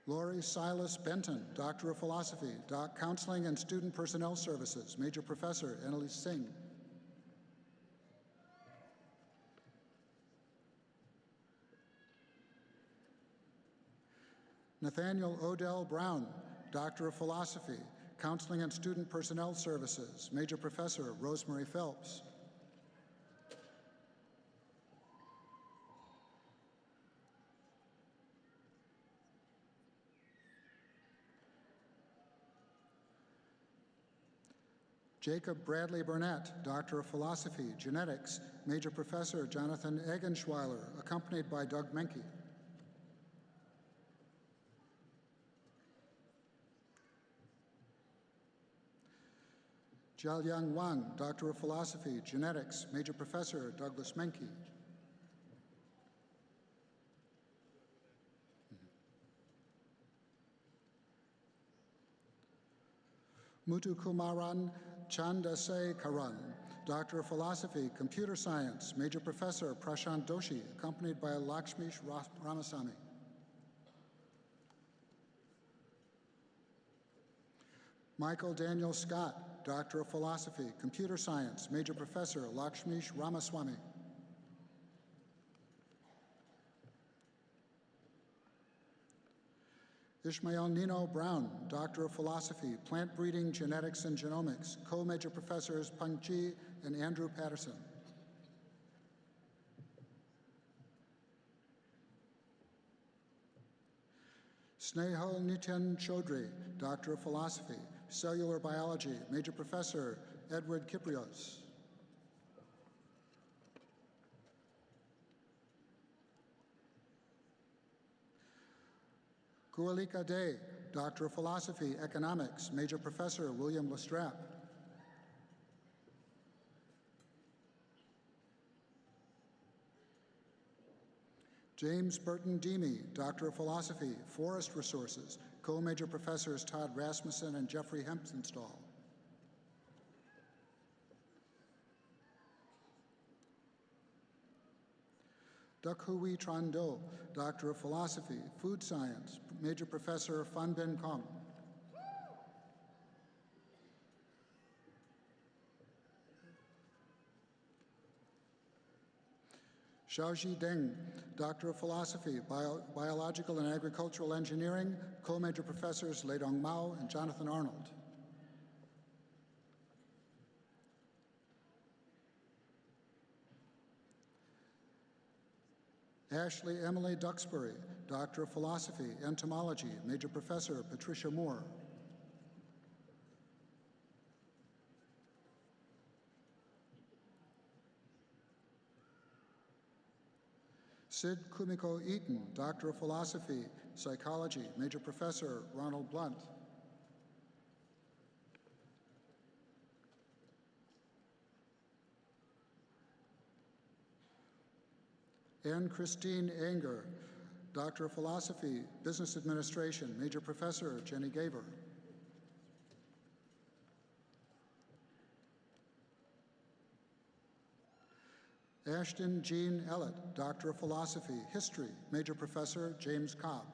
[SPEAKER 8] Lori Silas Benton, Doctor of Philosophy, Counseling and Student Personnel Services, Major Professor Annalise Singh. Nathaniel Odell Brown, Doctor of Philosophy, Counseling and Student Personnel Services, Major Professor Rosemary Phelps. Jacob Bradley Burnett, Doctor of Philosophy, Genetics, Major Professor Jonathan Eggenschweiler, accompanied by Doug Menke. Jiaoliang Wang, Doctor of Philosophy, Genetics, Major Professor Douglas Menke. Muthukumaran Chandrasekaran, Doctor of Philosophy, Computer Science, Major Professor Prashant Doshi, accompanied by Lakshmish Ramasamy. Michael Daniel Scott, Doctor of Philosophy, Computer Science, Major Professor Lakshmish Ramaswamy. Ishmael Nino Brown, Doctor of Philosophy, Plant Breeding, Genetics, and Genomics, co-major professors Peng Chi and Andrew Patterson. Snehal Nityan Chaudhry, Doctor of Philosophy, Cellular Biology, Major Professor Edward Kiprios. Kualika Day, Doctor of Philosophy, Economics, Major Professor William Lestrap. James Burton Deemy, Doctor of Philosophy, Forest Resources, co-major professors Todd Rasmussen and Jeffrey Hempstenstall. Dakhui Tran Do, Doctor of Philosophy, Food Science, Major Professor Fan Bin Kong. Xiaoji Deng, Doctor of Philosophy, Biological and Agricultural Engineering, co-major professors Leidong Mao and Jonathan Arnold. Ashley Emily Duxbury, Doctor of Philosophy, Entomology, Major Professor Patricia Moore. Sid Kumiko Eaton, Doctor of Philosophy, Psychology, Major Professor Ronald Blunt. Anne Christine Anger, Doctor of Philosophy, Business Administration, Major Professor Jenny Gaver. Ashton Jean Ellett, Doctor of Philosophy, History, Major Professor James Cobb.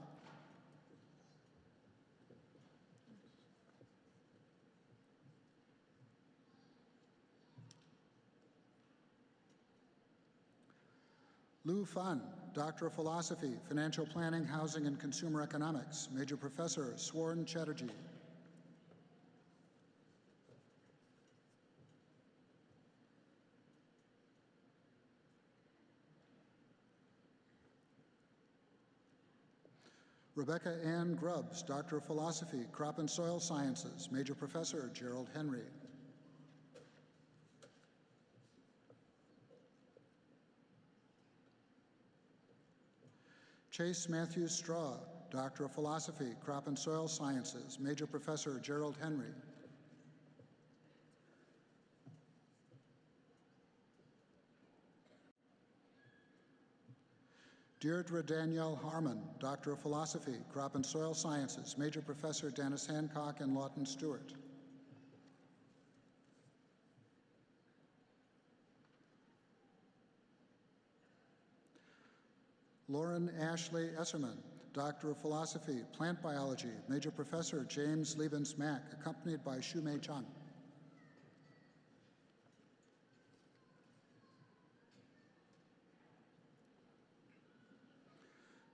[SPEAKER 8] Lou Fan, Doctor of Philosophy, Financial Planning, Housing, and Consumer Economics, Major Professor Swarn Chatterjee. Rebecca Ann Grubbs, Doctor of Philosophy, Crop and Soil Sciences, Major Professor Gerald Henry. Chase Matthew Straw, Doctor of Philosophy, Crop and Soil Sciences, Major Professor Gerald Henry. Deirdre Danielle Harmon, Doctor of Philosophy, Crop and Soil Sciences, Major Professor Dennis Hancock and Lawton Stewart. Lauren Ashley Esserman, Doctor of Philosophy, Plant Biology, Major Professor James Levens Mack, accompanied by Shu Mei Chang.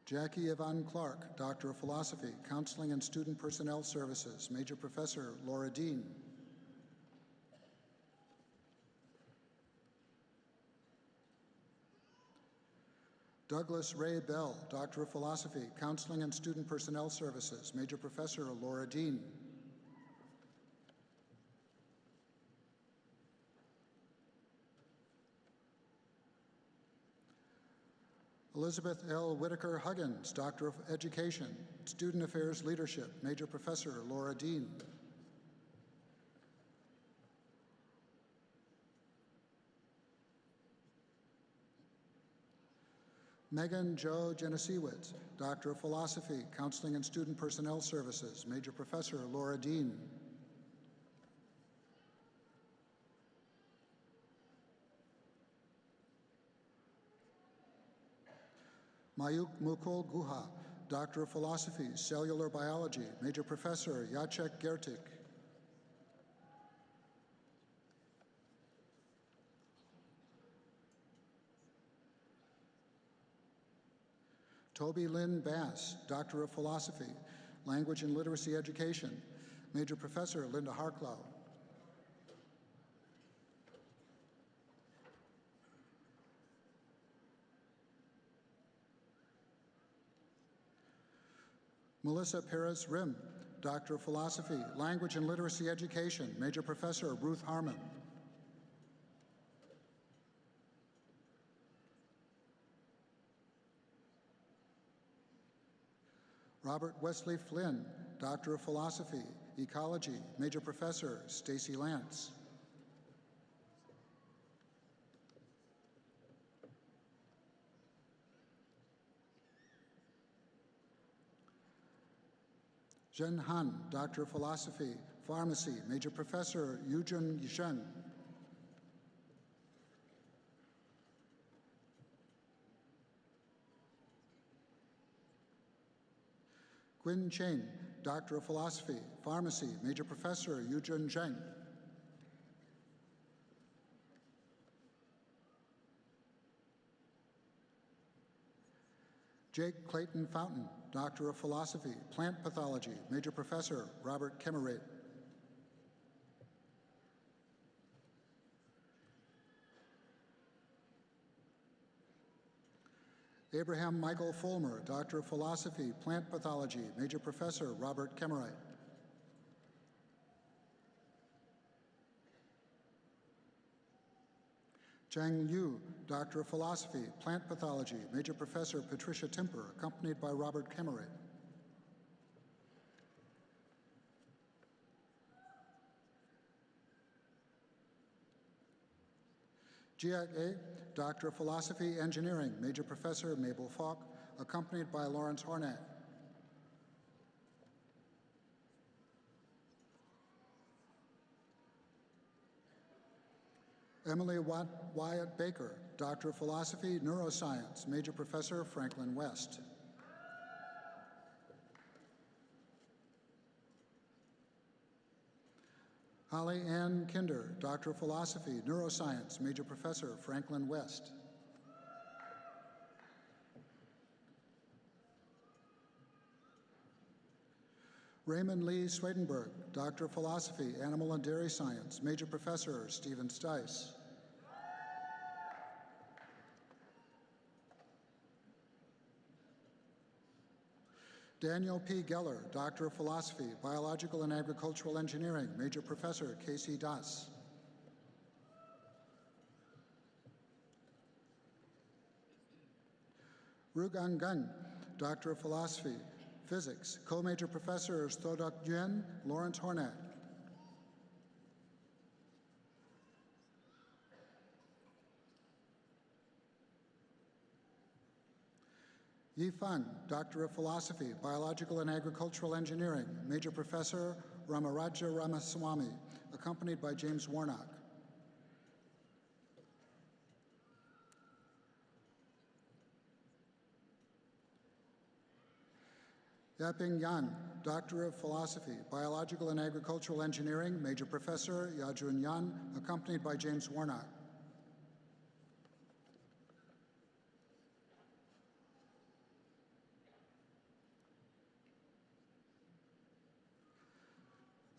[SPEAKER 8] Jackie Yvonne Clark, Doctor of Philosophy, Counseling and Student Personnel Services, Major Professor Laura Dean. Douglas Ray Bell, Doctor of Philosophy, Counseling and Student Personnel Services, Major Professor Laura Dean. Elizabeth L. Whitaker Huggins, Doctor of Education, Student Affairs Leadership, Major Professor Laura Dean. Megan Jo Genesiewicz, Doctor of Philosophy, Counseling and Student Personnel Services, Major Professor Laura Dean. Mayuk Mukul Guha, Doctor of Philosophy, Cellular Biology, Major Professor Jacek Gertik. Toby Lynn Bass, Doctor of Philosophy, Language and Literacy Education, Major Professor Linda Harklow. Melissa Perez Rim, Doctor of Philosophy, Language and Literacy Education, Major Professor Ruth Harmon. Robert Wesley Flynn, Doctor of Philosophy, Ecology, Major Professor Stacy Lance. Zhen Han, Doctor of Philosophy, Pharmacy, Major Professor Yujun Zhen. Quinn Chen, Doctor of Philosophy, Pharmacy, Major Professor Yujun Zheng. Jake Clayton Fountain, Doctor of Philosophy, Plant Pathology, Major Professor Robert Kemerate. Abraham Michael Fulmer, Doctor of Philosophy, Plant Pathology, Major Professor Robert Kemerite. Chang Liu, Doctor of Philosophy, Plant Pathology, Major Professor Patricia Timper, accompanied by Robert Kemerate. Jiak A, Doctor of Philosophy, Engineering, Major Professor Mabel Falk, accompanied by Lawrence Hornak. Emily Wyatt Baker, Doctor of Philosophy, Neuroscience, Major Professor Franklin West. Holly Ann Kinder, Doctor of Philosophy, Neuroscience, Major Professor Franklin West. Raymond Lee Swedenberg, Doctor of Philosophy, Animal and Dairy Science, Major Professor Stephen Stice. Daniel P. Geller, Doctor of Philosophy, Biological and Agricultural Engineering, Major Professor Casey Das. Rugang Gung, Doctor of Philosophy, Physics, Co-Major Professors Thodok Yuen, Lawrence Hornak. Yi Feng, Doctor of Philosophy, Biological and Agricultural Engineering, Major Professor Ramaraja Ramaswamy, accompanied by James Warnock. Yaping Yang, Doctor of Philosophy, Biological and Agricultural Engineering, Major Professor Yajun Yan, accompanied by James Warnock.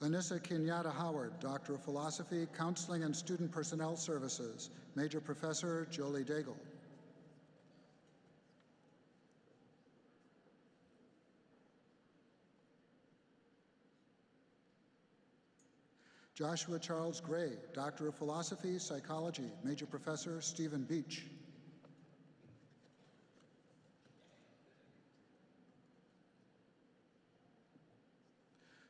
[SPEAKER 8] Anissa Kenyatta Howard, Doctor of Philosophy, Counseling and Student Personnel Services, Major Professor Jolie Daigle. Joshua Charles Gray, Doctor of Philosophy, Psychology, Major Professor Stephen Beach.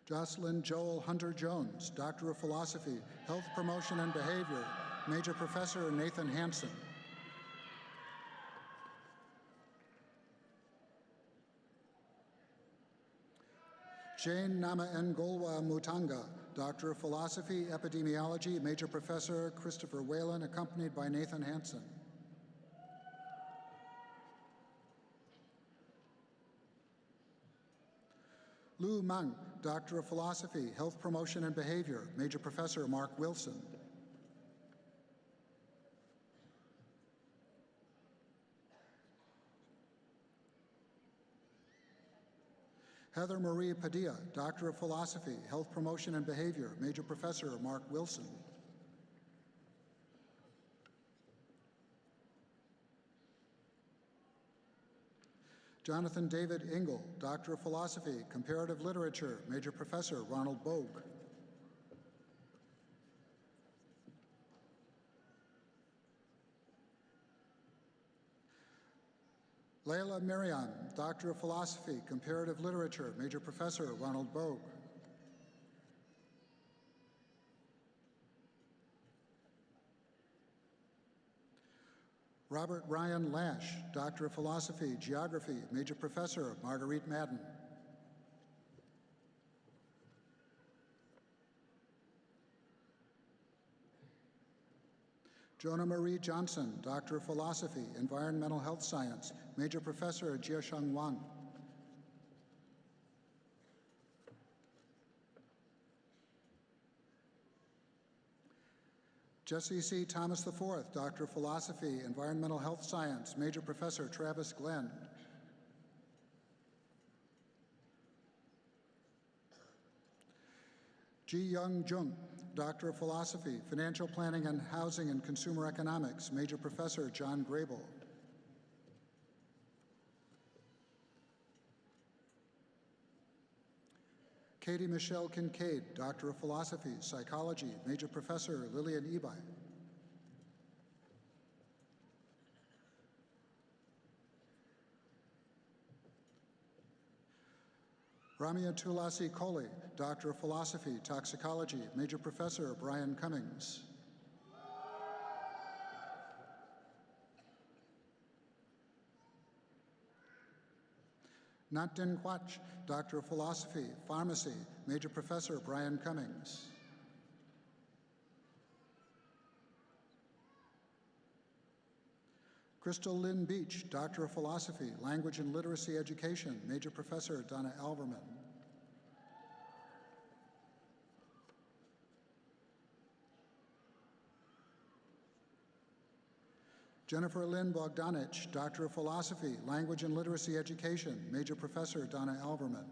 [SPEAKER 8] Jocelyn Joel Hunter-Jones, Doctor of Philosophy, Health Promotion and Behavior, Major Professor Nathan Hansen. Jane Nama Ngolwa Mutanga, Doctor of Philosophy, Epidemiology, Major Professor Christopher Whalen, accompanied by Nathan Hansen. Lu Meng, Doctor of Philosophy, Health Promotion and Behavior, Major Professor Mark Wilson. Heather Marie Padilla, Doctor of Philosophy, Health Promotion and Behavior, Major Professor Mark Wilson. Jonathan David Engel, Doctor of Philosophy, Comparative Literature, Major Professor Ronald Bogue. Layla Miriam, Doctor of Philosophy, Comparative Literature, Major Professor Ronald Bogue. Robert Ryan Lash, Doctor of Philosophy, Geography, Major Professor Marguerite Madden. Jonah Marie Johnson, Doctor of Philosophy, Environmental Health Science, Major Professor Jiasheng Wang. Jesse C. Thomas IV, Doctor of Philosophy, Environmental Health Science, Major Professor Travis Glenn. Ji Young Jung, Doctor of Philosophy, Financial Planning and Housing and Consumer Economics, Major Professor John Grable. Katie Michelle Kincaid, Doctor of Philosophy, Psychology, Major Professor Lillian Ebi. Ramya Tulasi Kohli, Doctor of Philosophy, Toxicology, Major Professor Brian Cummings. Natin Quach, Doctor of Philosophy, Pharmacy, Major Professor Brian Cummings. Crystal Lynn Beach, Doctor of Philosophy, Language and Literacy Education, Major Professor Donna Alverman. Jennifer Lynn Bogdanich, Doctor of Philosophy, Language and Literacy Education, Major Professor Donna Alverman.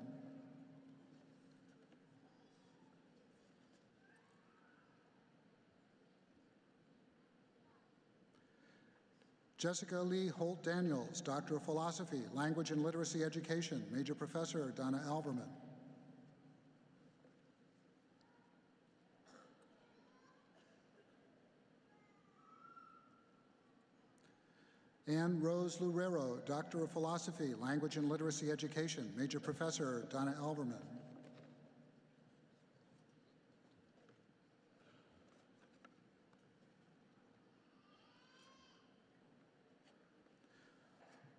[SPEAKER 8] Jessica Lee Holt Daniels, Doctor of Philosophy, Language and Literacy Education, Major Professor Donna Alverman. Anne Rose Loureiro, Doctor of Philosophy, Language and Literacy Education, Major Professor Donna Alverman.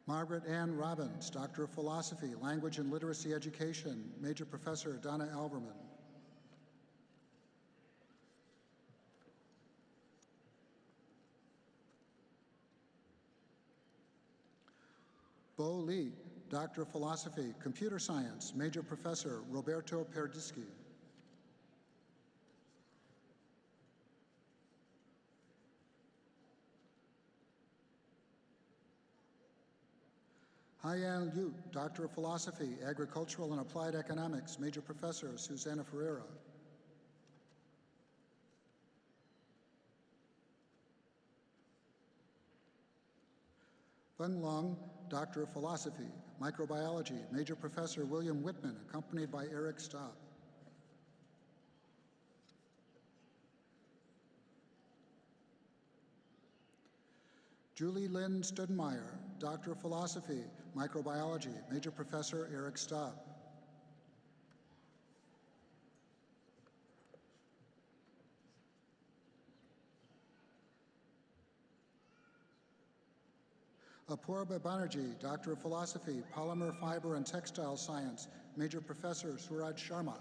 [SPEAKER 8] Margaret Ann Robbins, Doctor of Philosophy, Language and Literacy Education, Major Professor Donna Alverman. Bo Lee, Doctor of Philosophy, Computer Science, Major Professor Roberto Perdischi. Haiyan Liu, Doctor of Philosophy, Agricultural and Applied Economics, Major Professor Susana Ferreira. Feng Long, Doctor of Philosophy, Microbiology, Major Professor William Whitman, accompanied by Eric Staub. Julie Lynn Studmeyer, Doctor of Philosophy, Microbiology, Major Professor Eric Staub. Apoorva Banerjee, Doctor of Philosophy, Polymer, Fiber, and Textile Science, Major Professor Suraj Sharma.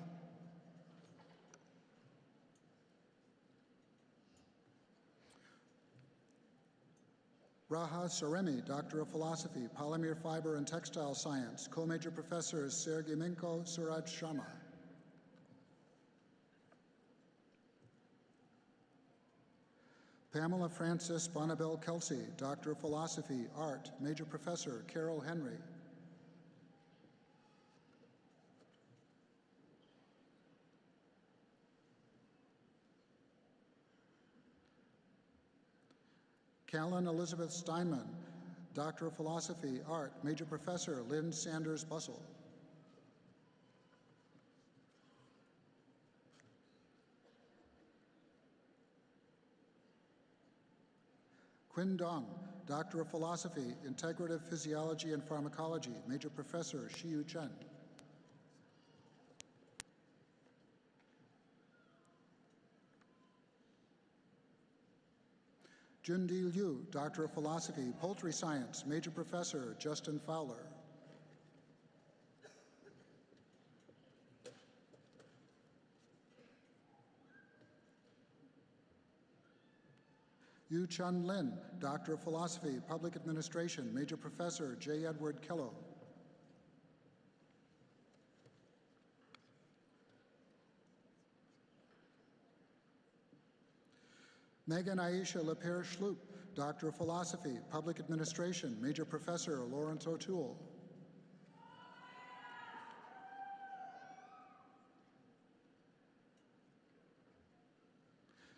[SPEAKER 8] Raha Saremi, Doctor of Philosophy, Polymer, Fiber, and Textile Science, Co-Major Professors Sergei Minko, Suraj Sharma. Pamela Frances Bonnabel Kelsey, Doctor of Philosophy, Art, Major Professor Carol Henry. Callan Elizabeth Steinman, Doctor of Philosophy, Art, Major Professor Lynn Sanders Bussell. Quinn Dong, Doctor of Philosophy, Integrative Physiology and Pharmacology, Major Professor Shiyu Chen. Jundi Liu, Doctor of Philosophy, Poultry Science, Major Professor Justin Fowler. Yu Chun Lin, Doctor of Philosophy, Public Administration, Major Professor J. Edward Kello. Megan Aisha Lapierre Schloop, Doctor of Philosophy, Public Administration, Major Professor Lawrence O'Toole.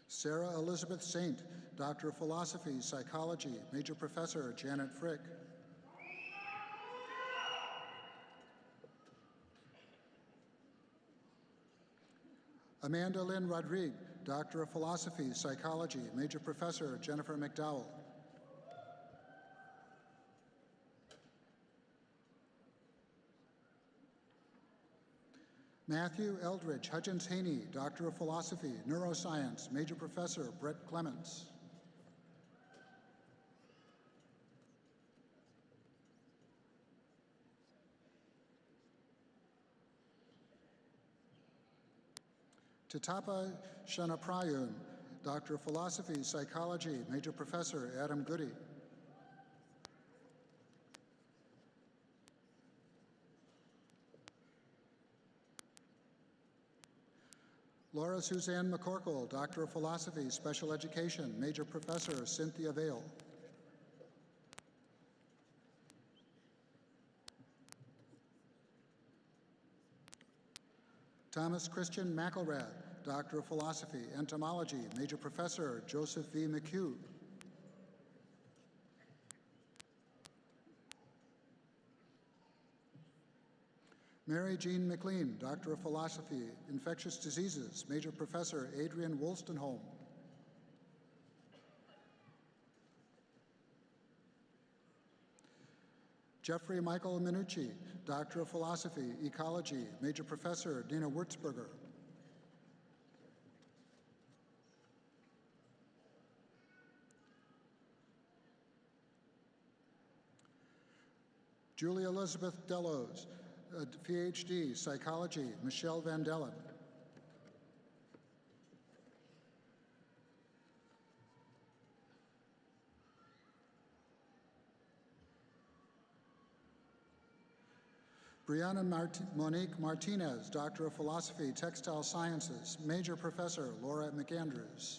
[SPEAKER 8] Sarah Elizabeth Saint, Doctor of Philosophy, Psychology, Major Professor Janet Frick. Amanda Lynn Rodrigue, Doctor of Philosophy, Psychology, Major Professor Jennifer McDowell. Matthew Eldridge Hudgens Haney, Doctor of Philosophy, Neuroscience, Major Professor Brett Clements. Tatapa Shanaprayun, Doctor of Philosophy, Psychology, Major Professor Adam Goody. Laura Suzanne McCorkle, Doctor of Philosophy, Special Education, Major Professor Cynthia Vale. Thomas Christian McElrath, Doctor of Philosophy, Entomology, Major Professor Joseph V. McHugh. Mary Jean McLean, Doctor of Philosophy, Infectious Diseases, Major Professor Adrian Wolstenholme. Jeffrey Michael Minucci, Doctor of Philosophy, Ecology, Major Professor Dina Wurzburger. Julie Elizabeth Delos, PhD, Psychology, Michelle Van Dellen. Brianna Monique Martinez, Doctor of Philosophy, Textile Sciences, Major Professor Laura McAndrews.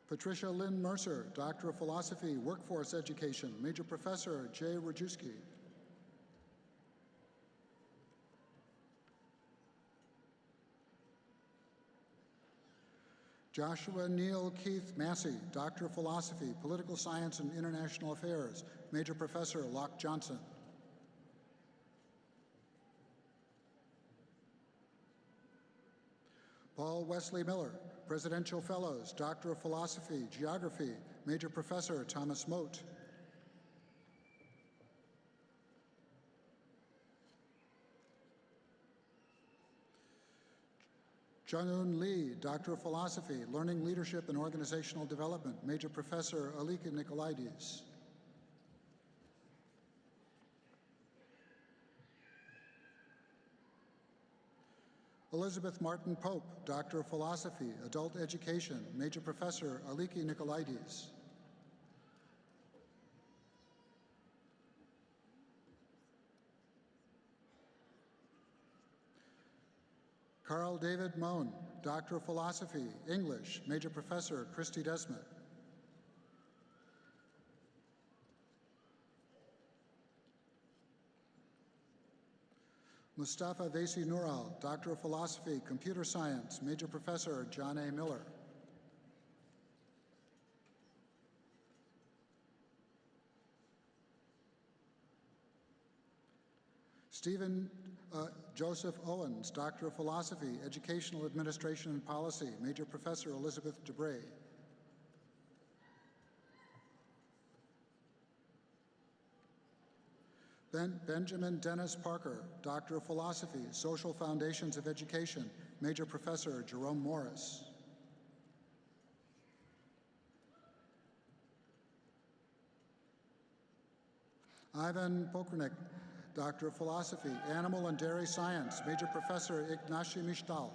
[SPEAKER 8] Patricia Lynn Mercer, Doctor of Philosophy, Workforce Education, Major Professor Jay Rajewski. Joshua Neal Keith Massey, Doctor of Philosophy, Political Science and International Affairs, Major Professor Locke Johnson. Paul Wesley Miller, Presidential Fellows, Doctor of Philosophy, Geography, Major Professor Thomas Moat. Jung-Eun Lee, Doctor of Philosophy, Learning Leadership and Organizational Development, Major Professor Alika Nikolaides. Elizabeth Martin Pope, Doctor of Philosophy, Adult Education, Major Professor Aliki Nikolaides. Carl David Mohn, Doctor of Philosophy, English, Major Professor Christy Desmet. Mustafa Vesi Nural, Doctor of Philosophy, Computer Science, Major Professor John A. Miller. Stephen Joseph Owens, Doctor of Philosophy, Educational Administration and Policy, Major Professor Elizabeth Debray. Benjamin Dennis Parker, Doctor of Philosophy, Social Foundations of Education, Major Professor Jerome Morris. Ivan Pokornik, Doctor of Philosophy, Animal and Dairy Science, Major Professor Ignacy Mishtal.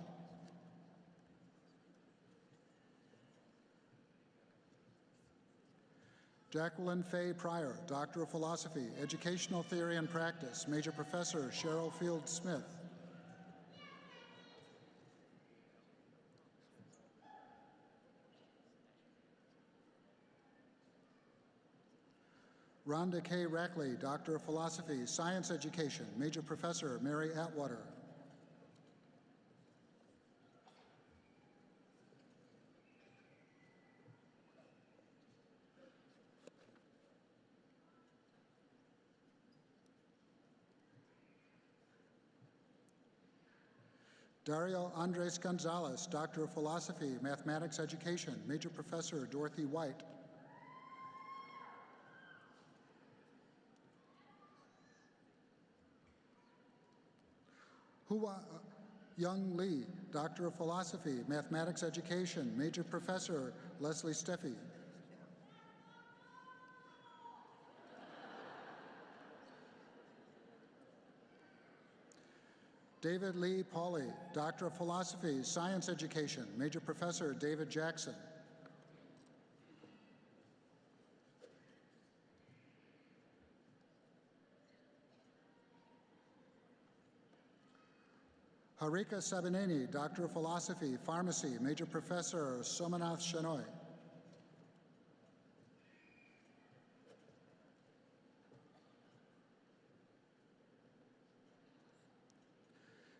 [SPEAKER 8] Jacqueline Fay Pryor, Doctor of Philosophy, Educational Theory and Practice, Major Professor Cheryl Field Smith. Rhonda K. Rackley, Doctor of Philosophy, Science Education, Major Professor Mary Atwater. Dario Andres Gonzalez, Doctor of Philosophy, Mathematics Education, Major Professor Dorothy White. Hua Young Lee, Doctor of Philosophy, Mathematics Education, Major Professor Leslie Steffi. David Lee Pauly, Doctor of Philosophy, Science Education, Major Professor David Jackson. Harika Sabaneni, Doctor of Philosophy, Pharmacy, Major Professor Somanath Shenoy.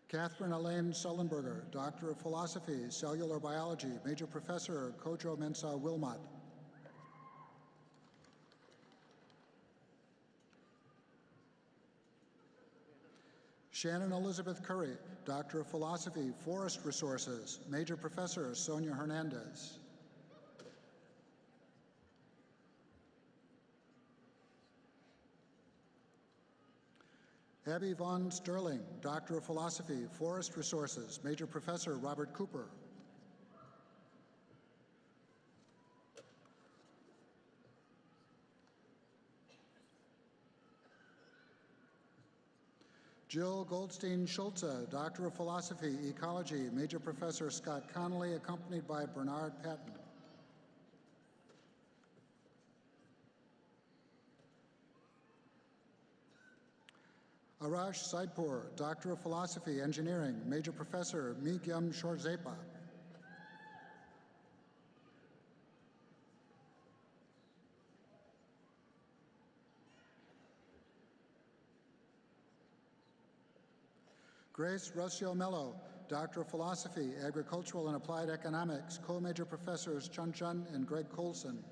[SPEAKER 8] Catherine Elaine Sullenberger, Doctor of Philosophy, Cellular Biology, Major Professor Kojo Mensa Wilmot. Shannon Elizabeth Curry, Doctor of Philosophy, Forest Resources, Major Professor Sonia Hernandez. Abby Von Sterling, Doctor of Philosophy, Forest Resources, Major Professor Robert Cooper. Jill Goldstein Schulze, Doctor of Philosophy, Ecology, Major Professor Scott Connolly, accompanied by Bernard Patton. Arash Saidpour, Doctor of Philosophy, Engineering, Major Professor Migyam Shorzepa. Grace Rocio Mello, Doctor of Philosophy, Agricultural and Applied Economics, Co-Major Professors Chun Chun and Greg Colson.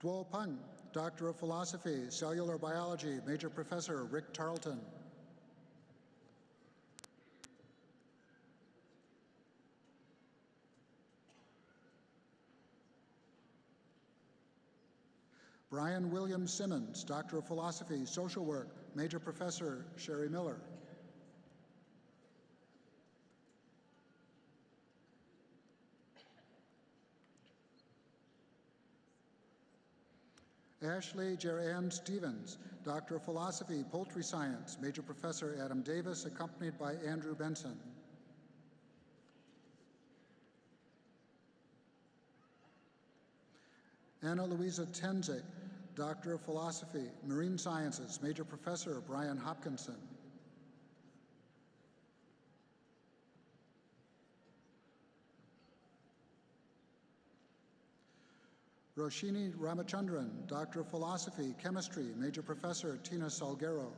[SPEAKER 8] Duo Peng, Doctor of Philosophy, Cellular Biology, Major Professor Rick Tarleton. Brian William Simmons, Doctor of Philosophy, Social Work, Major Professor Sherry Miller. Ashley Jeranne Stevens, Doctor of Philosophy, Poultry Science, Major Professor Adam Davis, accompanied by Andrew Benson. Anna Louisa Tenzik, Doctor of Philosophy, Marine Sciences, Major Professor Brian Hopkinson. Roshini Ramachandran, Doctor of Philosophy, Chemistry, Major Professor Tina Salguero.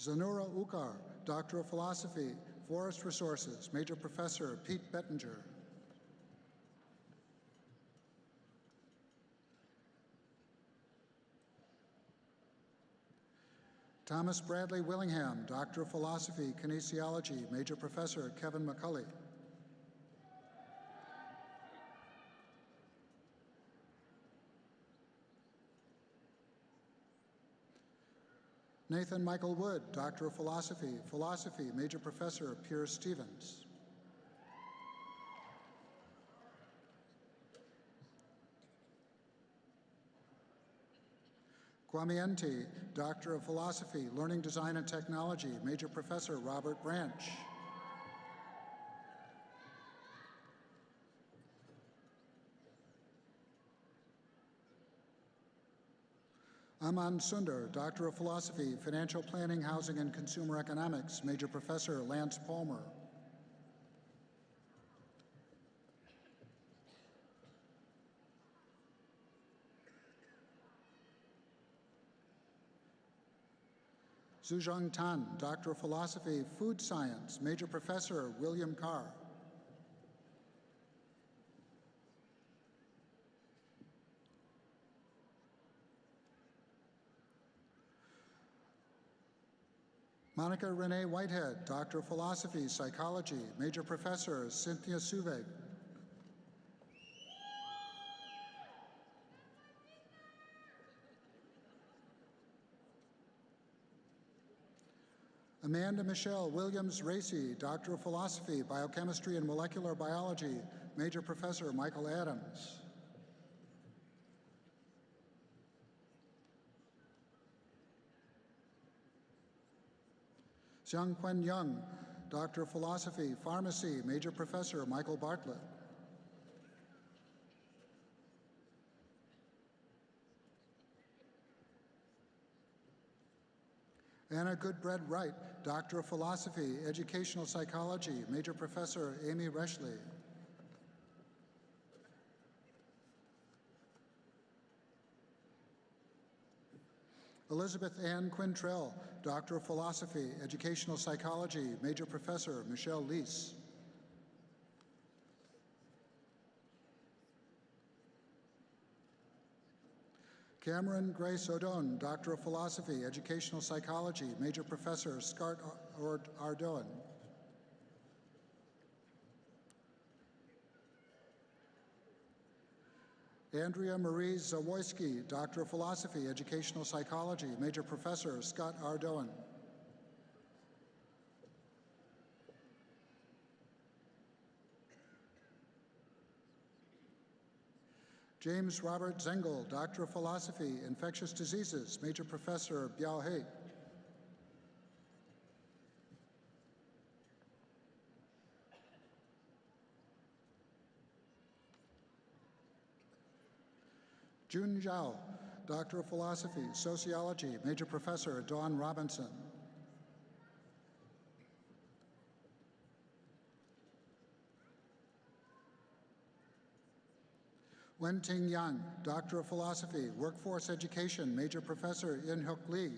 [SPEAKER 8] Zanura Ukar, Doctor of Philosophy, Forest Resources, Major Professor Pete Bettinger. Thomas Bradley Willingham, Doctor of Philosophy, Kinesiology, Major Professor Kevin McCulley. Nathan Michael Wood, Doctor of Philosophy, Major Professor Piers Stevens. Kwame Enti, Doctor of Philosophy, Learning Design and Technology, Major Professor Robert Branch. Aman Sundar, Doctor of Philosophy, Financial Planning, Housing and Consumer Economics, Major Professor Lance Palmer. Zhuzhong Tan, Doctor of Philosophy, Food Science, Major Professor William Carr. Monica Renee Whitehead, Doctor of Philosophy, Psychology, Major Professor Cynthia Suveg. Amanda Michelle Williams Racy, Doctor of Philosophy, Biochemistry and Molecular Biology, Major Professor Michael Adams. Xiang Quen Young, Doctor of Philosophy, Pharmacy, Major Professor Michael Bartlett. Anna Goodbread Wright, Doctor of Philosophy, Educational Psychology, Major Professor Amy Reshley. Elizabeth Ann Quintrell, Doctor of Philosophy, Educational Psychology, Major Professor Michelle Leese. Cameron Grace Odone, Doctor of Philosophy, Educational Psychology, Major Professor Scott Ardoin. Andrea Marie Zawoyski, Doctor of Philosophy, Educational Psychology, Major Professor Scott Ardoin. James Robert Zengel, Doctor of Philosophy, Infectious Diseases, Major Professor Biao He. Jun Zhao, Doctor of Philosophy, Sociology, Major Professor Dawn Robinson. Wenting Yang, Doctor of Philosophy, Workforce Education, Major Professor In-Hook Lee.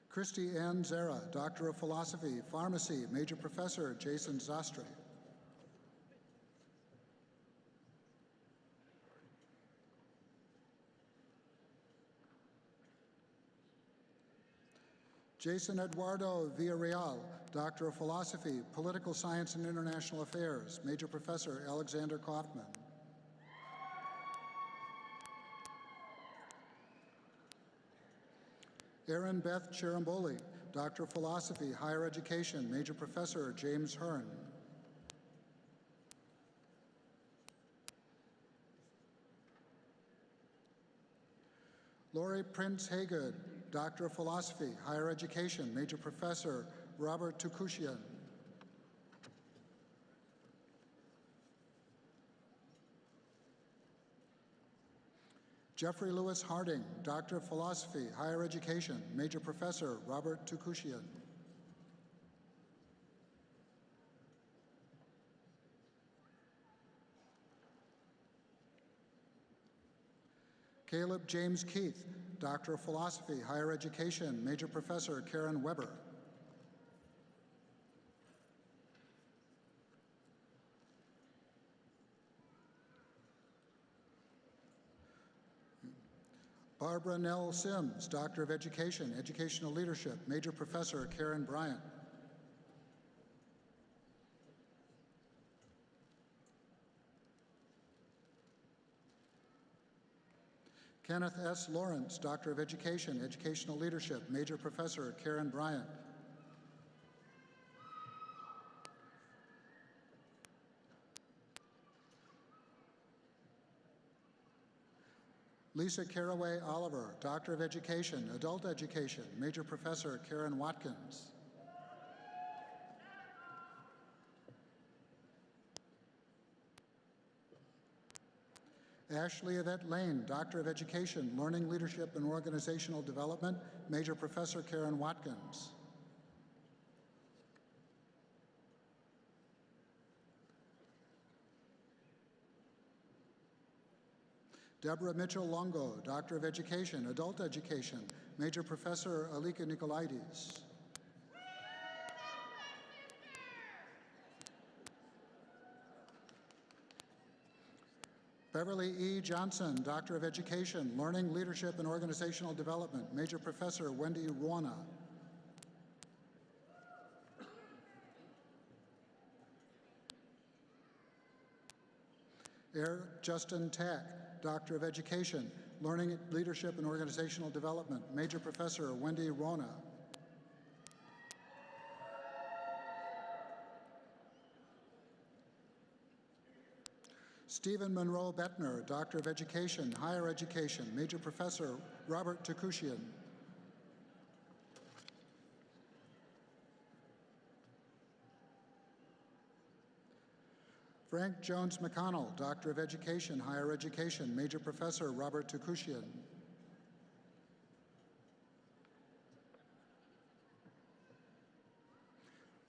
[SPEAKER 8] Christy Ann Zera, Doctor of Philosophy, Pharmacy, Major Professor Jason Zastri. Jason Eduardo Villarreal, Doctor of Philosophy, Political Science and International Affairs, Major Professor Alexander Kaufman. Erin Beth Chiramboli, Doctor of Philosophy, Higher Education, Major Professor James Hearn. Lori Prince Haygood, Doctor of Philosophy, Higher Education, Major Professor Robert Tukushian. Jeffrey Lewis Harding, Doctor of Philosophy, Higher Education, Major Professor Robert Tukushian. Caleb James Keith, Doctor of Philosophy, Higher Education, Major Professor Karen Weber. Barbara Nell Sims, Doctor of Education, Educational Leadership, Major Professor Karen Bryant. Kenneth S. Lawrence, Doctor of Education, Educational Leadership, Major Professor Karen Bryant. Lisa Caraway Oliver, Doctor of Education, Adult Education, Major Professor Karen Watkins. Ashley Yvette Lane, Doctor of Education, Learning, Leadership, and Organizational Development, Major Professor Karen Watkins. Deborah Mitchell Longo, Doctor of Education, Adult Education, Major Professor Alika Nicolaides. Beverly E. Johnson, Doctor of Education, Learning, Leadership, and Organizational Development, Major Professor Wendy Ruona. Eric Justin Tack, Doctor of Education, Learning, Leadership, and Organizational Development, Major Professor Wendy Ruona. Stephen Monroe Bettner, Doctor of Education, Higher Education, Major Professor Robert Tukushian. Frank Jones McConnell, Doctor of Education, Higher Education, Major Professor Robert Tukushian.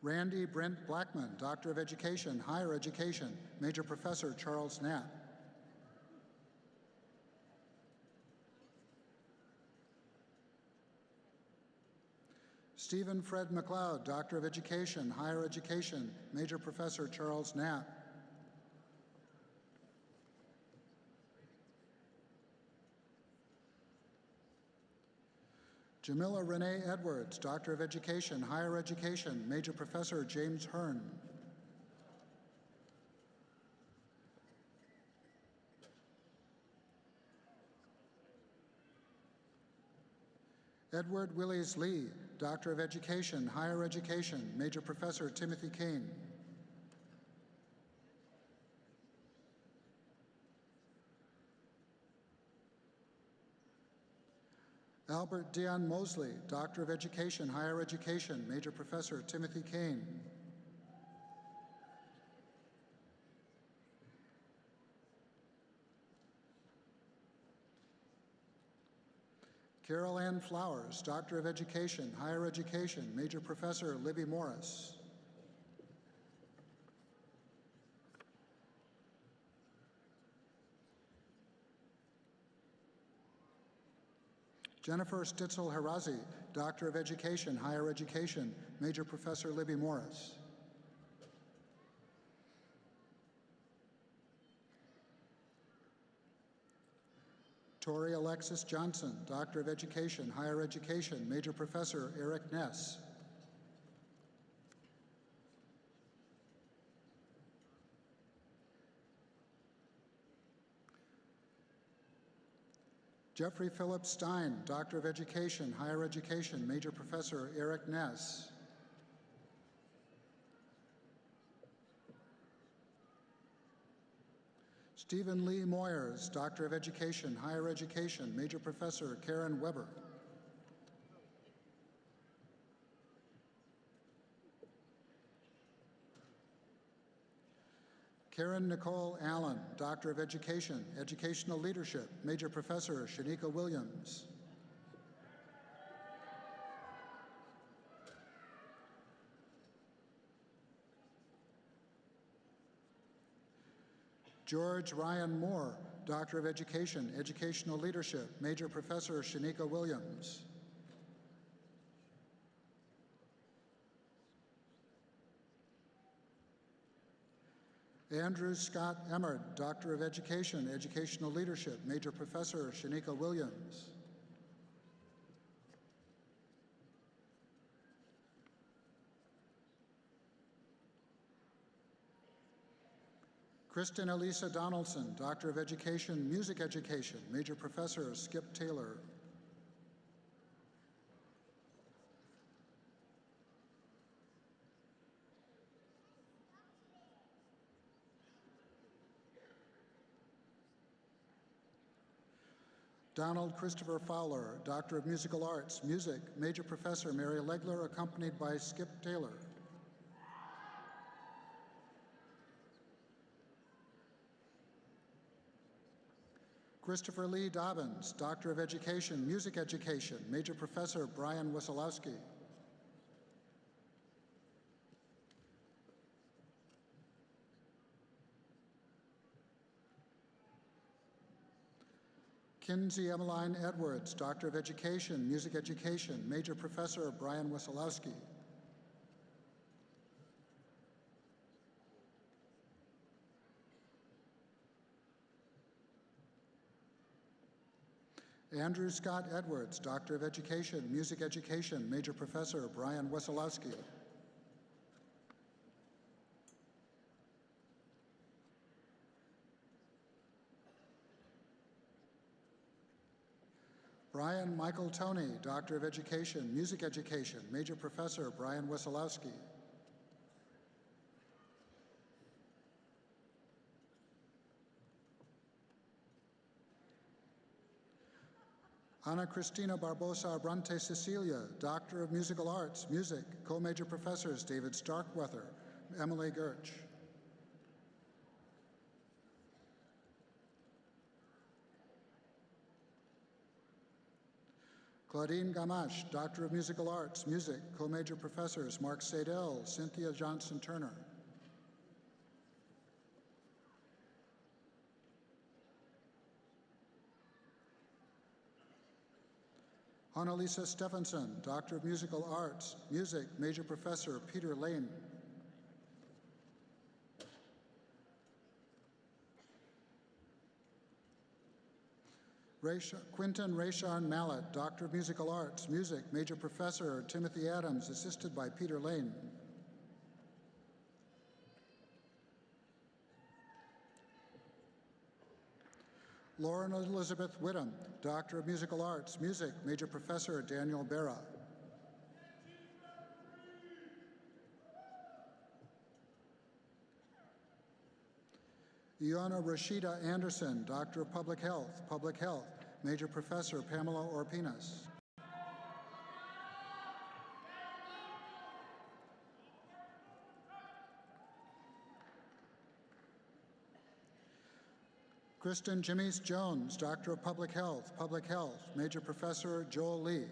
[SPEAKER 8] Randy Brent Blackman, Doctor of Education, Higher Education, Major Professor Charles Knapp. Stephen Fred McLeod, Doctor of Education, Higher Education, Major Professor Charles Knapp. Jamila Renee Edwards, Doctor of Education, Higher Education, Major Professor James Hearn. Edward Willis Lee, Doctor of Education, Higher Education, Major Professor Timothy Kane. Albert Dion Mosley, Doctor of Education, Higher Education, Major Professor Timothy Kane. Carol Ann Flowers, Doctor of Education, Higher Education, Major Professor Libby Morris. Jennifer Stitzel Harazi, Doctor of Education, Higher Education, Major Professor Libby Morris. Tori Alexis Johnson, Doctor of Education, Higher Education, Major Professor Eric Ness. Jeffrey Philip Stein, Doctor of Education, Higher Education, Major Professor Eric Ness. Stephen Lee Moyers, Doctor of Education, Higher Education, Major Professor Karen Weber. Karen Nicole Allen, Doctor of Education, Educational Leadership, Major Professor Shanika Williams. George Ryan Moore, Doctor of Education, Educational Leadership, Major Professor Shanika Williams. Andrew Scott Emmerd, Doctor of Education, Educational Leadership, Major Professor Shanika Williams. Kristen Elisa Donaldson, Doctor of Education, Music Education, Major Professor Skip Taylor. Donald Christopher Fowler, Doctor of Musical Arts, Music, Major Professor Mary Legler, accompanied by Skip Taylor. Christopher Lee Dobbins, Doctor of Education, Music Education, Major Professor Brian Wesolowski. Kinsey Emmeline Edwards, Doctor of Education, Music Education, Major Professor Brian Wesolowski. Andrew Scott Edwards, Doctor of Education, Music Education, Major Professor Brian Wesolowski. Brian Michael Toney, Doctor of Education, Music Education, Major Professor Brian Wesolowski. Ana Cristina Barbosa Abrante Cecilia, Doctor of Musical Arts, Music, Co-Major Professors David Starkweather, Emily Gertsch. Claudine Gamache, Doctor of Musical Arts, Music, Co-Major Professors Mark Sadell, Cynthia Johnson-Turner. Annalisa Stephenson, Doctor of Musical Arts, Music, Major Professor Peter Lane. Quinton Rayshawn Mallet, Doctor of Musical Arts, Music, Major Professor Timothy Adams, assisted by Peter Lane. Lauren Elizabeth Whittam, Doctor of Musical Arts, Music, Major Professor Daniel Berra. Iona Rashida Anderson, Doctor of Public Health, Major Professor Pamela Orpinas. Kristen Jimmies Jones, Doctor of Public Health, Major Professor Joel Lee.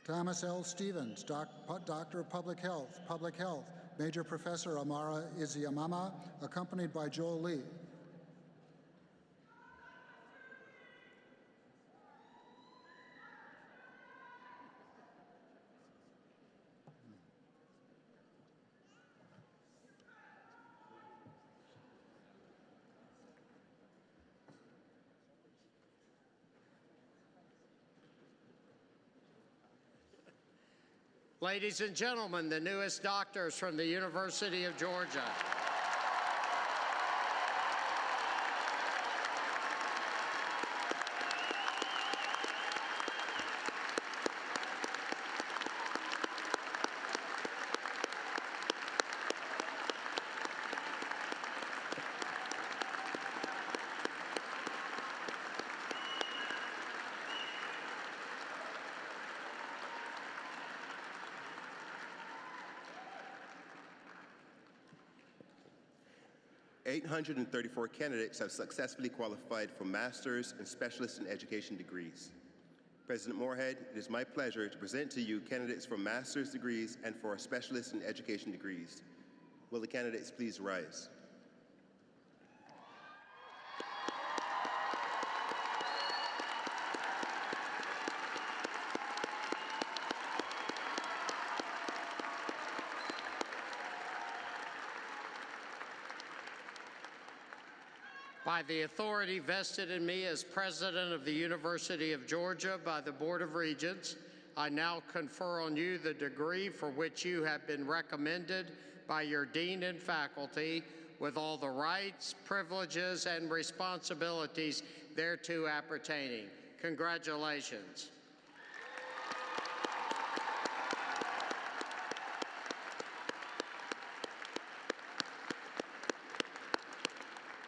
[SPEAKER 8] Thomas L. Stevens, Doctor of Public Health, Major Professor Amara Iziamama, accompanied by Joel Lee.
[SPEAKER 3] Ladies and gentlemen, the newest doctors from the University of Georgia.
[SPEAKER 7] .834 candidates have successfully qualified for master's and specialist in education degrees. President Moorhead, it is my pleasure to present to you candidates for master's degrees and for specialist in education degrees. Will the candidates please rise?
[SPEAKER 3] By the authority vested in me as President of the University of Georgia by the Board of Regents, I now confer on you the degree for which you have been recommended by your dean and faculty with all the rights, privileges, and responsibilities thereto appertaining. Congratulations.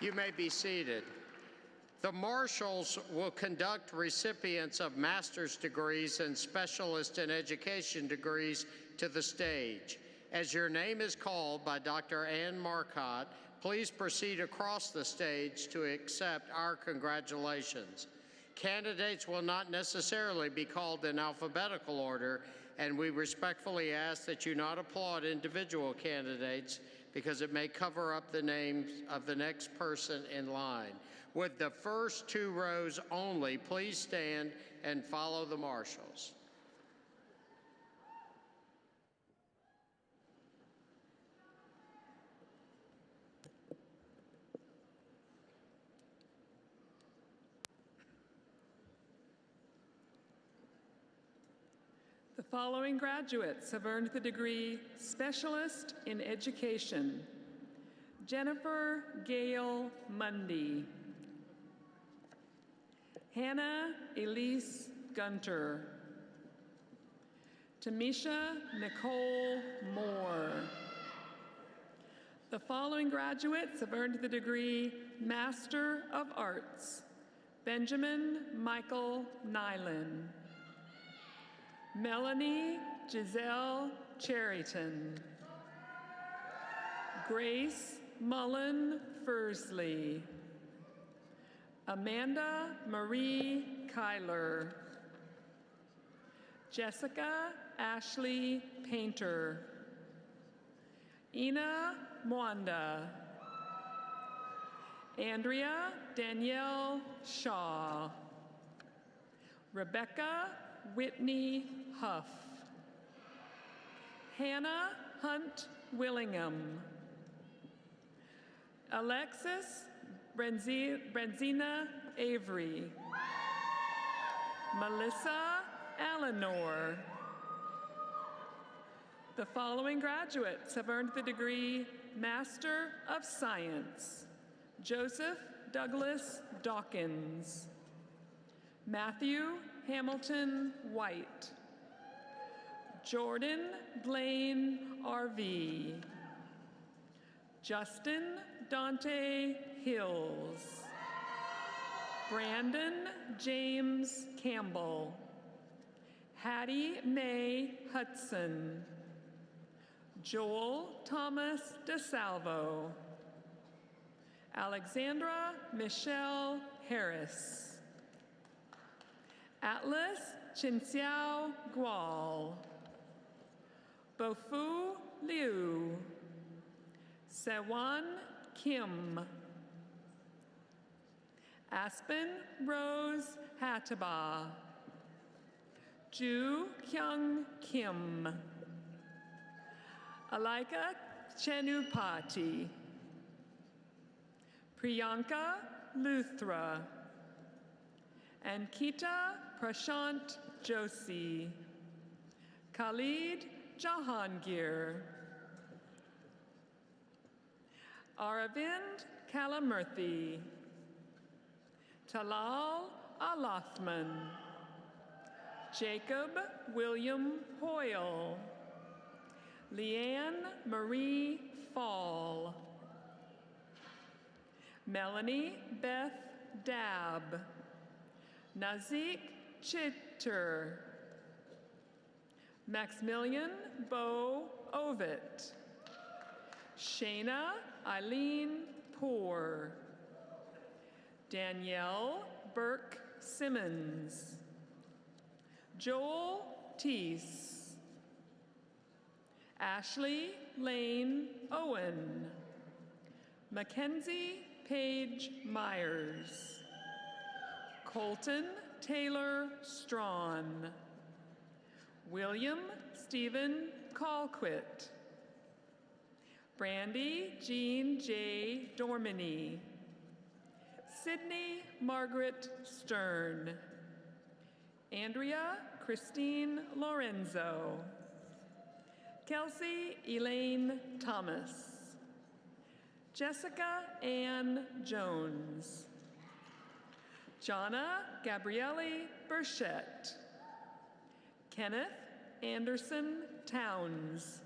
[SPEAKER 3] You may be seated. The marshals will conduct recipients of master's degrees and specialist in education degrees to the stage. As your name is called by Dr. Ann Marcotte, please proceed across the stage to accept our congratulations. Candidates will not necessarily be called in alphabetical order, and we respectfully ask that you not applaud individual candidates because it may cover up the names of the next person in line. With the first two rows only, please stand and follow the marshals.
[SPEAKER 9] The following graduates have earned the degree Specialist in Education: Jennifer Gail Mundy, Hannah Elise Gunter, Tamisha Nicole Moore. The following graduates have earned the degree Master of Arts: Benjamin Michael Nyland, Melanie Giselle Cherryton, Grace Mullen Fursley, Amanda Marie Kyler, Jessica Ashley Painter, Ina Mwanda. Andrea Danielle Shaw. Rebecca Whitney Huff. Hannah Hunt Willingham. Alexis Brenzina Avery. Melissa Eleanor. The following graduates have earned the degree Master of Science: Joseph Douglas Dawkins, Matthew Hamilton White, Jordan Blaine RV, Justin Dante Hills, Brandon James Campbell, Hattie Mae Hudson, Joel Thomas DeSalvo, Alexandra Michelle Harris, Atlas Chinxiao Gual, Bofu Liu, Sewan Kim, Aspen Rose Hataba, Ju Kyung Kim, Alaika Chenupati, Priyanka Luthra, Ankita Prashant Joshi, Khalid Jahangir, Aravind Kalamurthy, Talal Alathman, Jacob William Hoyle, Leanne Marie Fall, Melanie Beth Dab, Nazik Chitter, Maximilian Bo Ovit, Shayna Eileen Poor, Danielle Burke Simmons, Joel Teese, Ashley Lane Owen, Mackenzie Page Myers, Colton Taylor Strawn, William Stephen Colquitt, Brandy Jean J. Dormany, Sydney Margaret Stern, Andrea Christine Lorenzo, Kelsey Elaine Thomas, Jessica Ann Jones, Jonna Gabrielle Burchett, Kenneth Anderson Towns,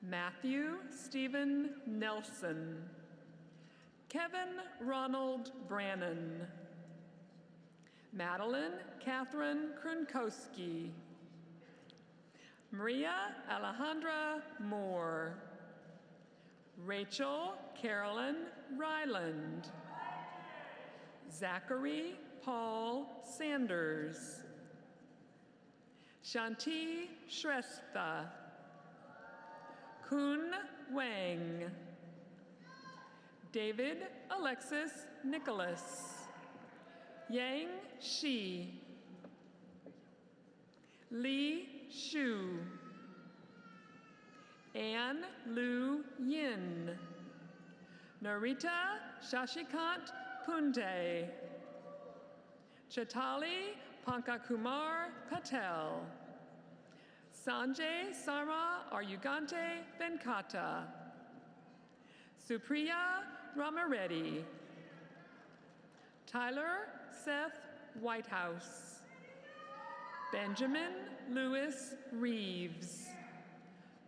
[SPEAKER 9] Matthew Stephen Nelson, Kevin Ronald Brannon, Madeline Catherine Krunkowski, Maria Alejandra Moore, Rachel Carolyn Ryland, Zachary Paul Sanders, Shanti Shrestha, Kun Wang, David Alexis Nicholas, Yang Shi, Li Shu, Anne Lu Yin, Narita Shashikant Punte, Chaitali Pankakumar Patel, Sanjay Sarma Aryugante Venkata, Supriya Ramareddy, Tyler Seth Whitehouse, Benjamin Lewis Reeves,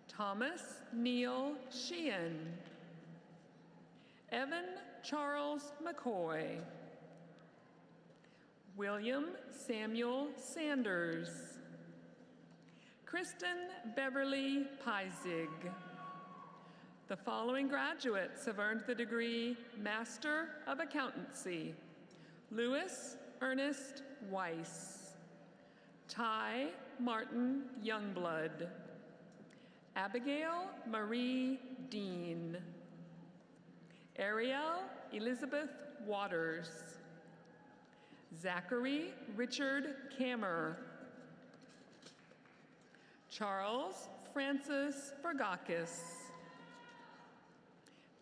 [SPEAKER 9] Thomas Neil Sheehan, Evan Charles McCoy, William Samuel Sanders, Kristen Beverly Peisig. The following graduates have earned the degree Master of Accountancy: Louis Ernest Weiss, Ty Martin Youngblood, Abigail Marie Dean. Ariel Elizabeth Waters. Zachary Richard Kammer. Charles Francis Vergakis.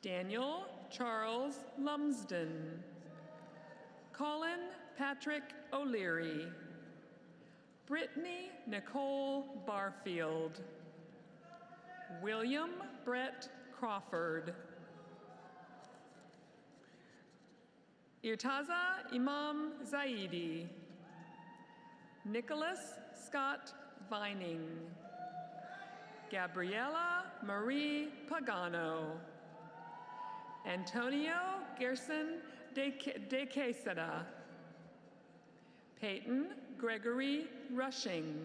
[SPEAKER 9] Daniel Charles Lumsden. Colin Patrick O'Leary. Brittany Nicole Barfield. William Brett Crawford. Irtaza Imam Zaidi. Nicholas Scott Vining. Gabriela Marie Pagano. Antonio Gerson de Quesada. Peyton Gregory Rushing.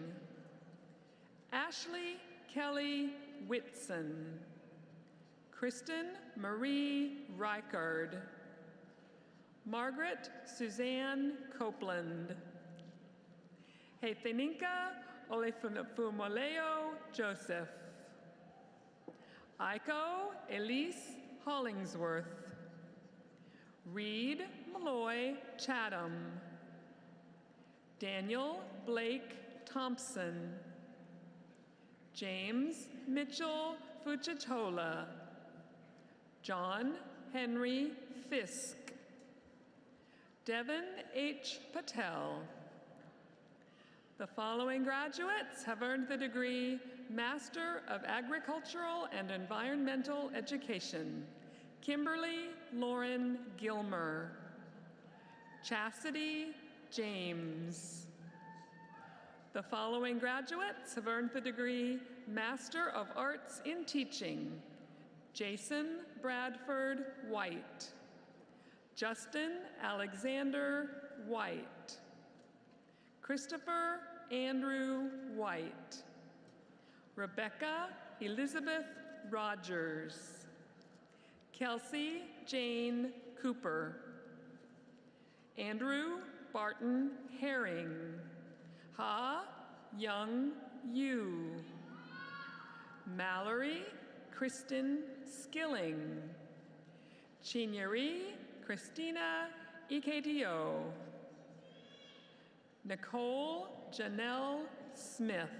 [SPEAKER 9] Ashley Kelly Whitson. Kristen Marie Reichard. Margaret Suzanne Copeland. Hetheninka Olefumoleo Joseph. Aiko Elise Hollingsworth. Reed Malloy Chatham. Daniel Blake Thompson. James Mitchell Fuchitola. John Henry Fisk. Devin H. Patel. The following graduates have earned the degree Master of Agricultural and Environmental Education. Kimberly Lauren Gilmer. Chastity James. The following graduates have earned the degree Master of Arts in Teaching. Jason Bradford White. Justin Alexander White. Christopher Andrew White. Rebecca Elizabeth Rogers. Kelsey Jane Cooper. Andrew Barton Herring. Ha Young Yu. Mallory Kristen Skilling. Chinyeri Christina Ikedio. Nicole Janelle Smith.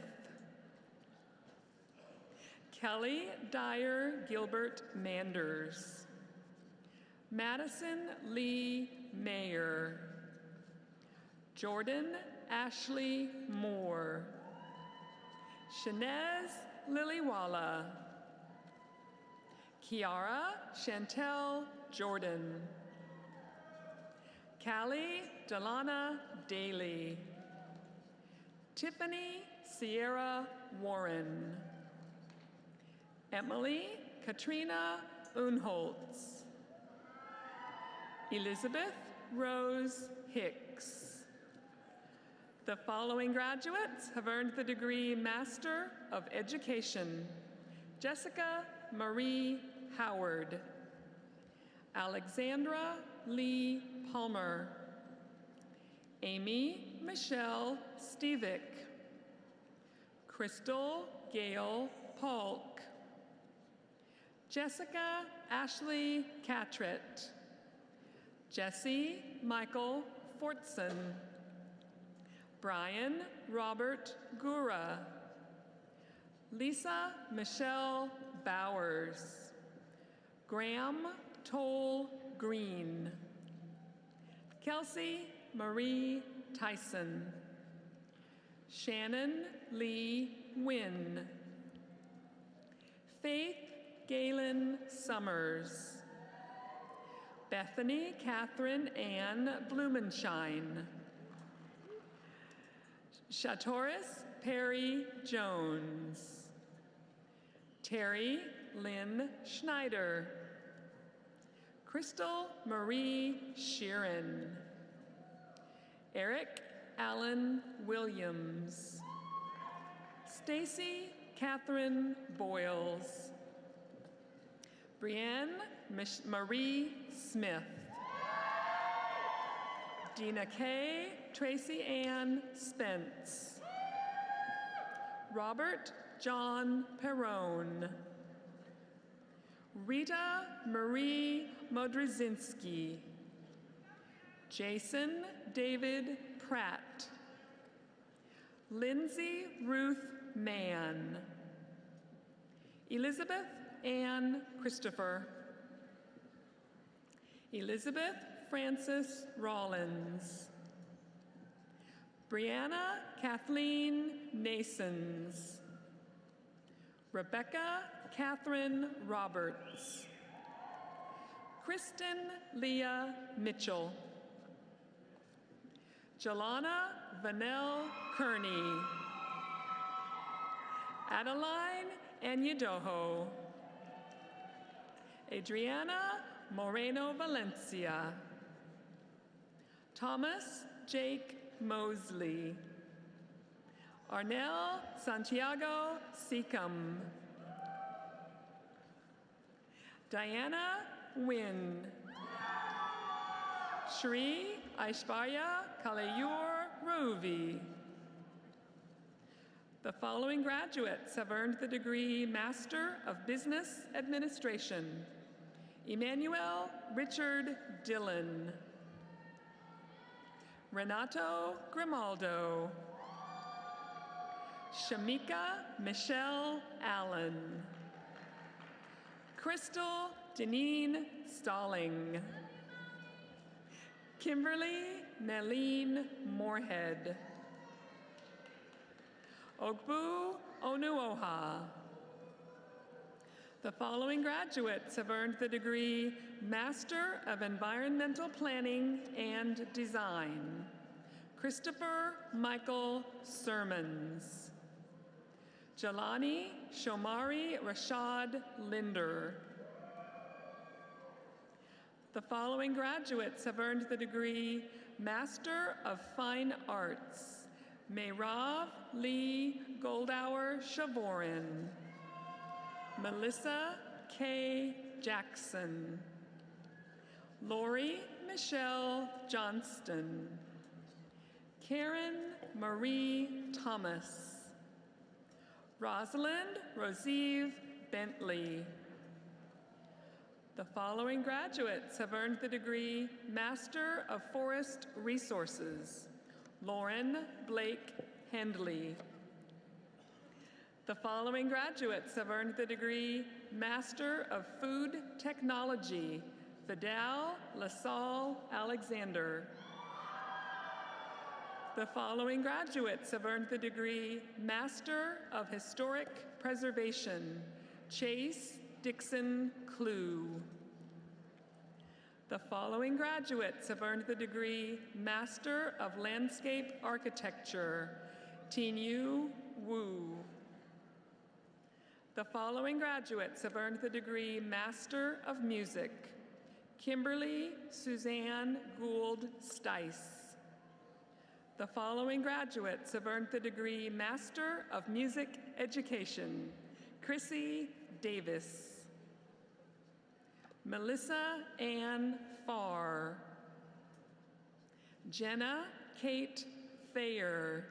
[SPEAKER 9] Kelly Dyer Gilbert Manders. Madison Lee Mayer. Jordan Ashley Moore. Shanez Liliwala. Kiara Chantel Jordan. Callie Delana Daly. Tiffany Sierra Warren. Emily Katrina Unholtz. Elizabeth Rose Hicks. The following graduates have earned the degree Master of Education. Jessica Marie Howard. Alexandra Lee Palmer. Amy Michelle Stevick. Crystal Gail Polk. Jessica Ashley Catrett. Jesse Michael Fortson. Brian Robert Gura. Lisa Michelle Bowers. Graham Toll Green. Kelsey Marie Tyson. Shannon Lee Wynn. Faith Galen Summers. Bethany Catherine Ann Blumenshine. Shatoris Perry Jones. Terry Lynn Schneider. Crystal Marie Sheeran. Eric Allen Williams. Stacy Catherine Boyles. Brienne Marie Smith. Dina Kay Tracy Ann Spence. Robert John Perrone. Rita Marie Modrzinski. Jason David Pratt. Lindsay Ruth Mann. Elizabeth Ann Christopher. Elizabeth Frances Rollins. Brianna Kathleen Nasons. Rebecca Catherine Roberts. Kristen Leah Mitchell. Jelana Vanell Kearney. Adeline Anyadoho. Adriana Moreno Valencia. Thomas Jake Mosley. Arnel Santiago Seacom. Diana Wynn. Shri Aishwarya Kalayur Rovi. The following graduates have earned the degree Master of Business Administration. Emmanuel Richard Dillon. Renato Grimaldo. Shamika Michelle Allen. Crystal Deneen Stalling. Kimberly Nelene Moorhead. Ogbu Onuoha. The following graduates have earned the degree Master of Environmental Planning and Design. Christopher Michael Sermons. Jelani Shomari Rashad Linder. The following graduates have earned the degree Master of Fine Arts. Mayrav Lee Goldauer Shavorin. Melissa K. Jackson. Lori Michelle Johnston. Karen Marie Thomas. Rosalind Rosive Bentley. The following graduates have earned the degree Master of Forest Resources. Lauren Blake Hendley. The following graduates have earned the degree Master of Food Technology. Vidal LaSalle Alexander. The following graduates have earned the degree Master of Historic Preservation. Chase Dixon Clue. The following graduates have earned the degree Master of Landscape Architecture. Tinyu Wu. The following graduates have earned the degree Master of Music. Kimberly Suzanne Gould Stice. The following graduates have earned the degree Master of Music Education. Chrissy Davis. Melissa Ann Farr. Jenna Kate Thayer.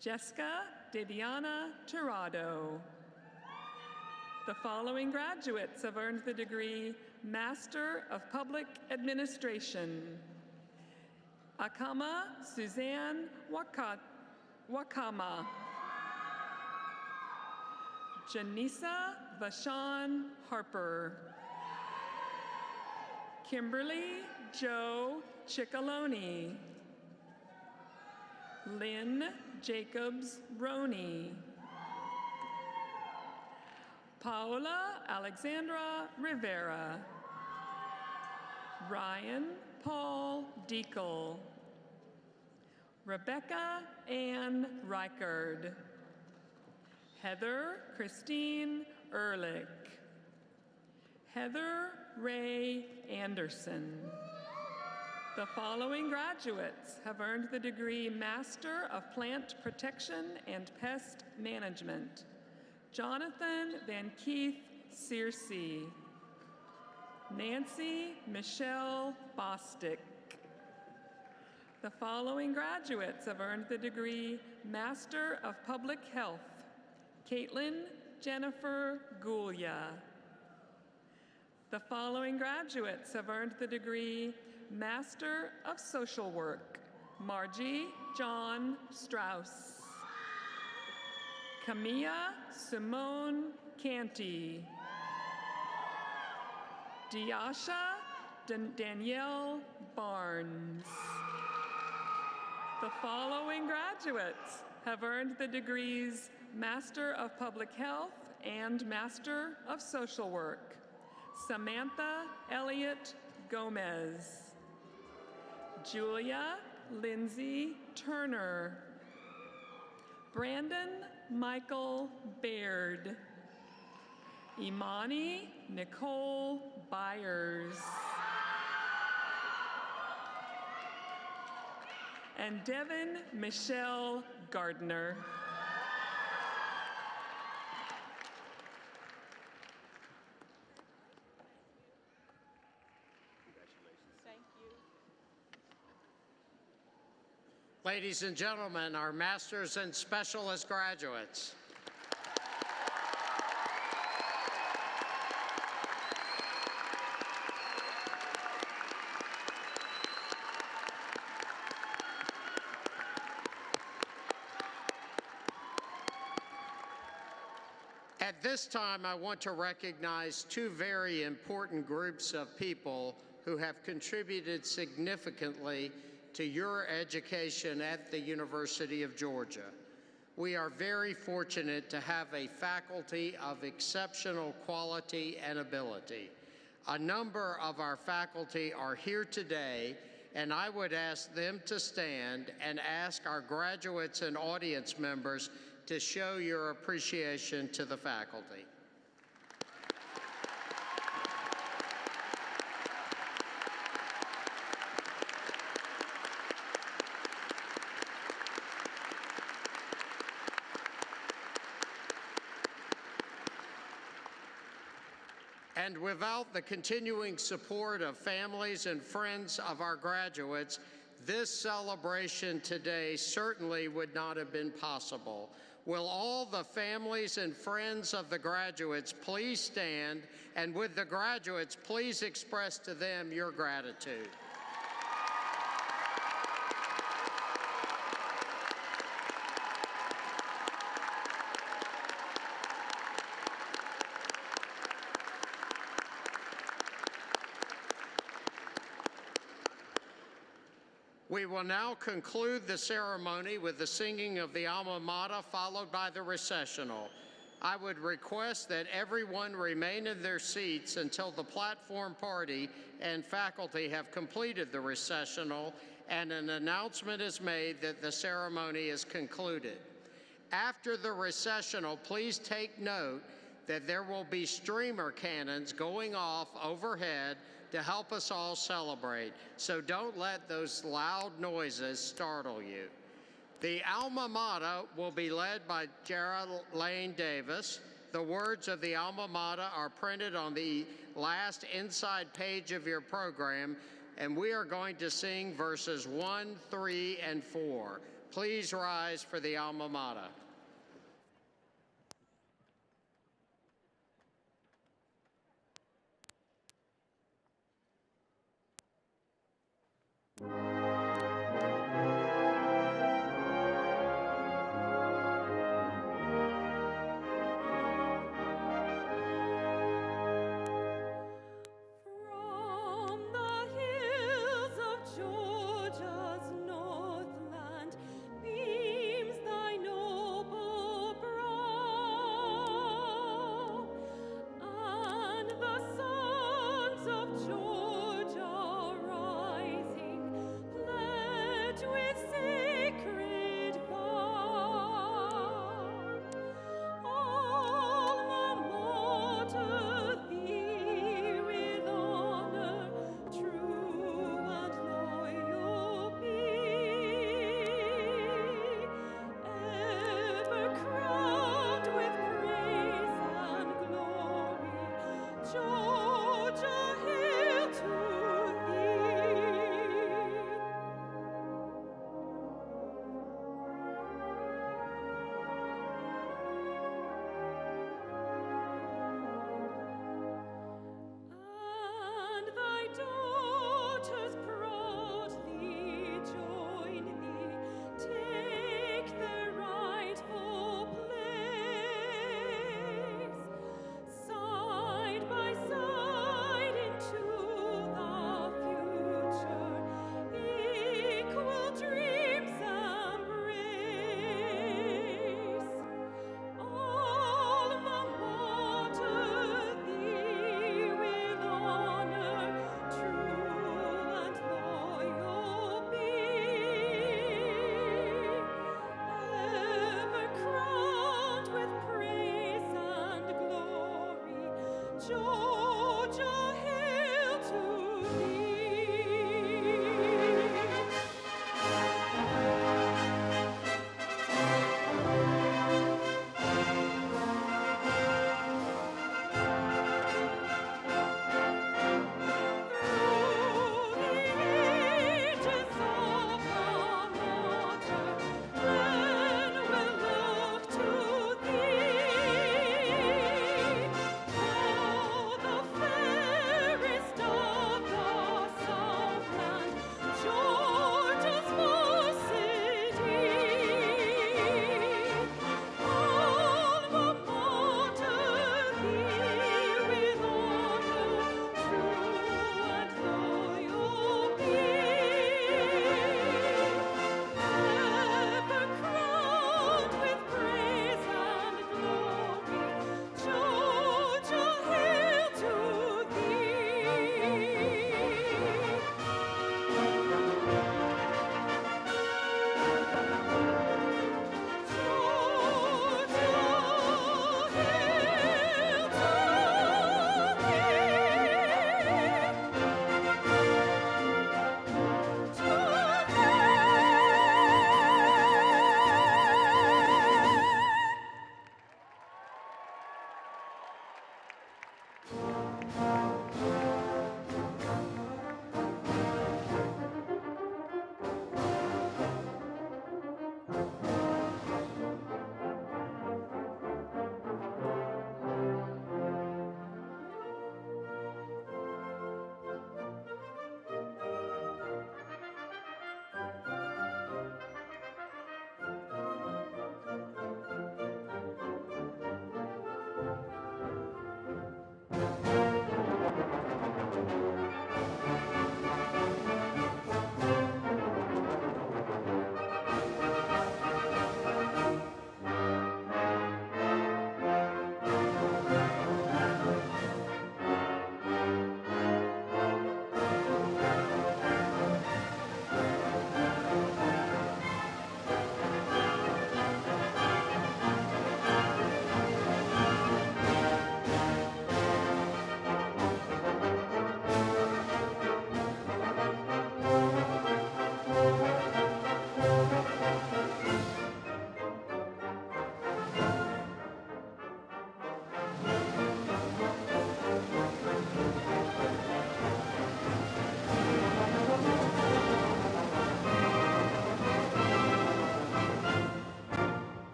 [SPEAKER 9] Jessica Daviana Tirado. The following graduates have earned the degree Master of Public Administration. Akama Suzanne Wakama. Janisa Vashon Harper. Kimberly Jo Ciccolone. Lynn Jacobs Roney. Paola Alexandra Rivera. Ryan Paul Deacle. Rebecca Ann Reichard. Heather Christine Ehrlich. Heather Ray Anderson. The following graduates have earned the degree Master of Plant Protection and Pest Management. Jonathan Van Keith Searcy. Nancy Michelle Bostick. The following graduates have earned the degree Master of Public Health. Caitlin Jennifer Gulia. The following graduates have earned the degree Master of Social Work: Margie John Strauss, Camilla Simone Canty, Diasha Danielle Barnes. The following graduates have earned the degrees Master of Public Health and Master of Social Work: Samantha Elliott Gomez, Julia Lindsay Turner, Brandon Michael Baird, Imani Nicole Byers, and Devin Michelle Gardner.
[SPEAKER 3] Ladies and gentlemen, our Masters and Specialist graduates. At this time, I want to recognize two very important groups of people who have contributed significantly to your education at the University of Georgia. We are very fortunate to have a faculty of exceptional quality and ability. A number of our faculty are here today, and I would ask them to stand and ask our graduates and audience members to show your appreciation to the faculty. And without the continuing support of families and friends of our graduates, this celebration today certainly would not have been possible. Will all the families and friends of the graduates please stand, and with the graduates, please express to them your gratitude. We will now conclude the ceremony with the singing of the Alma Mater, followed by the recessional. I would request that everyone remain in their seats until the platform party and faculty have completed the recessional and an announcement is made that the ceremony is concluded. After the recessional, please take note that there will be streamer cannons going off overhead to help us all celebrate, so don't let those loud noises startle you. The Alma Mater will be led by Jared Lane Davis. The words of the Alma Mater are printed on the last inside page of your program, and we are going to sing verses 1, 3, and 4. Please rise for the Alma Mater.
[SPEAKER 10] Georgia's northland beams thy noble Georgia, hail to thee.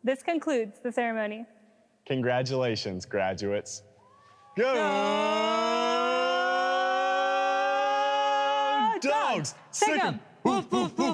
[SPEAKER 11] This concludes the ceremony.
[SPEAKER 2] Congratulations, graduates. Go Dogs! Sick 'em! Woof, woof, woof!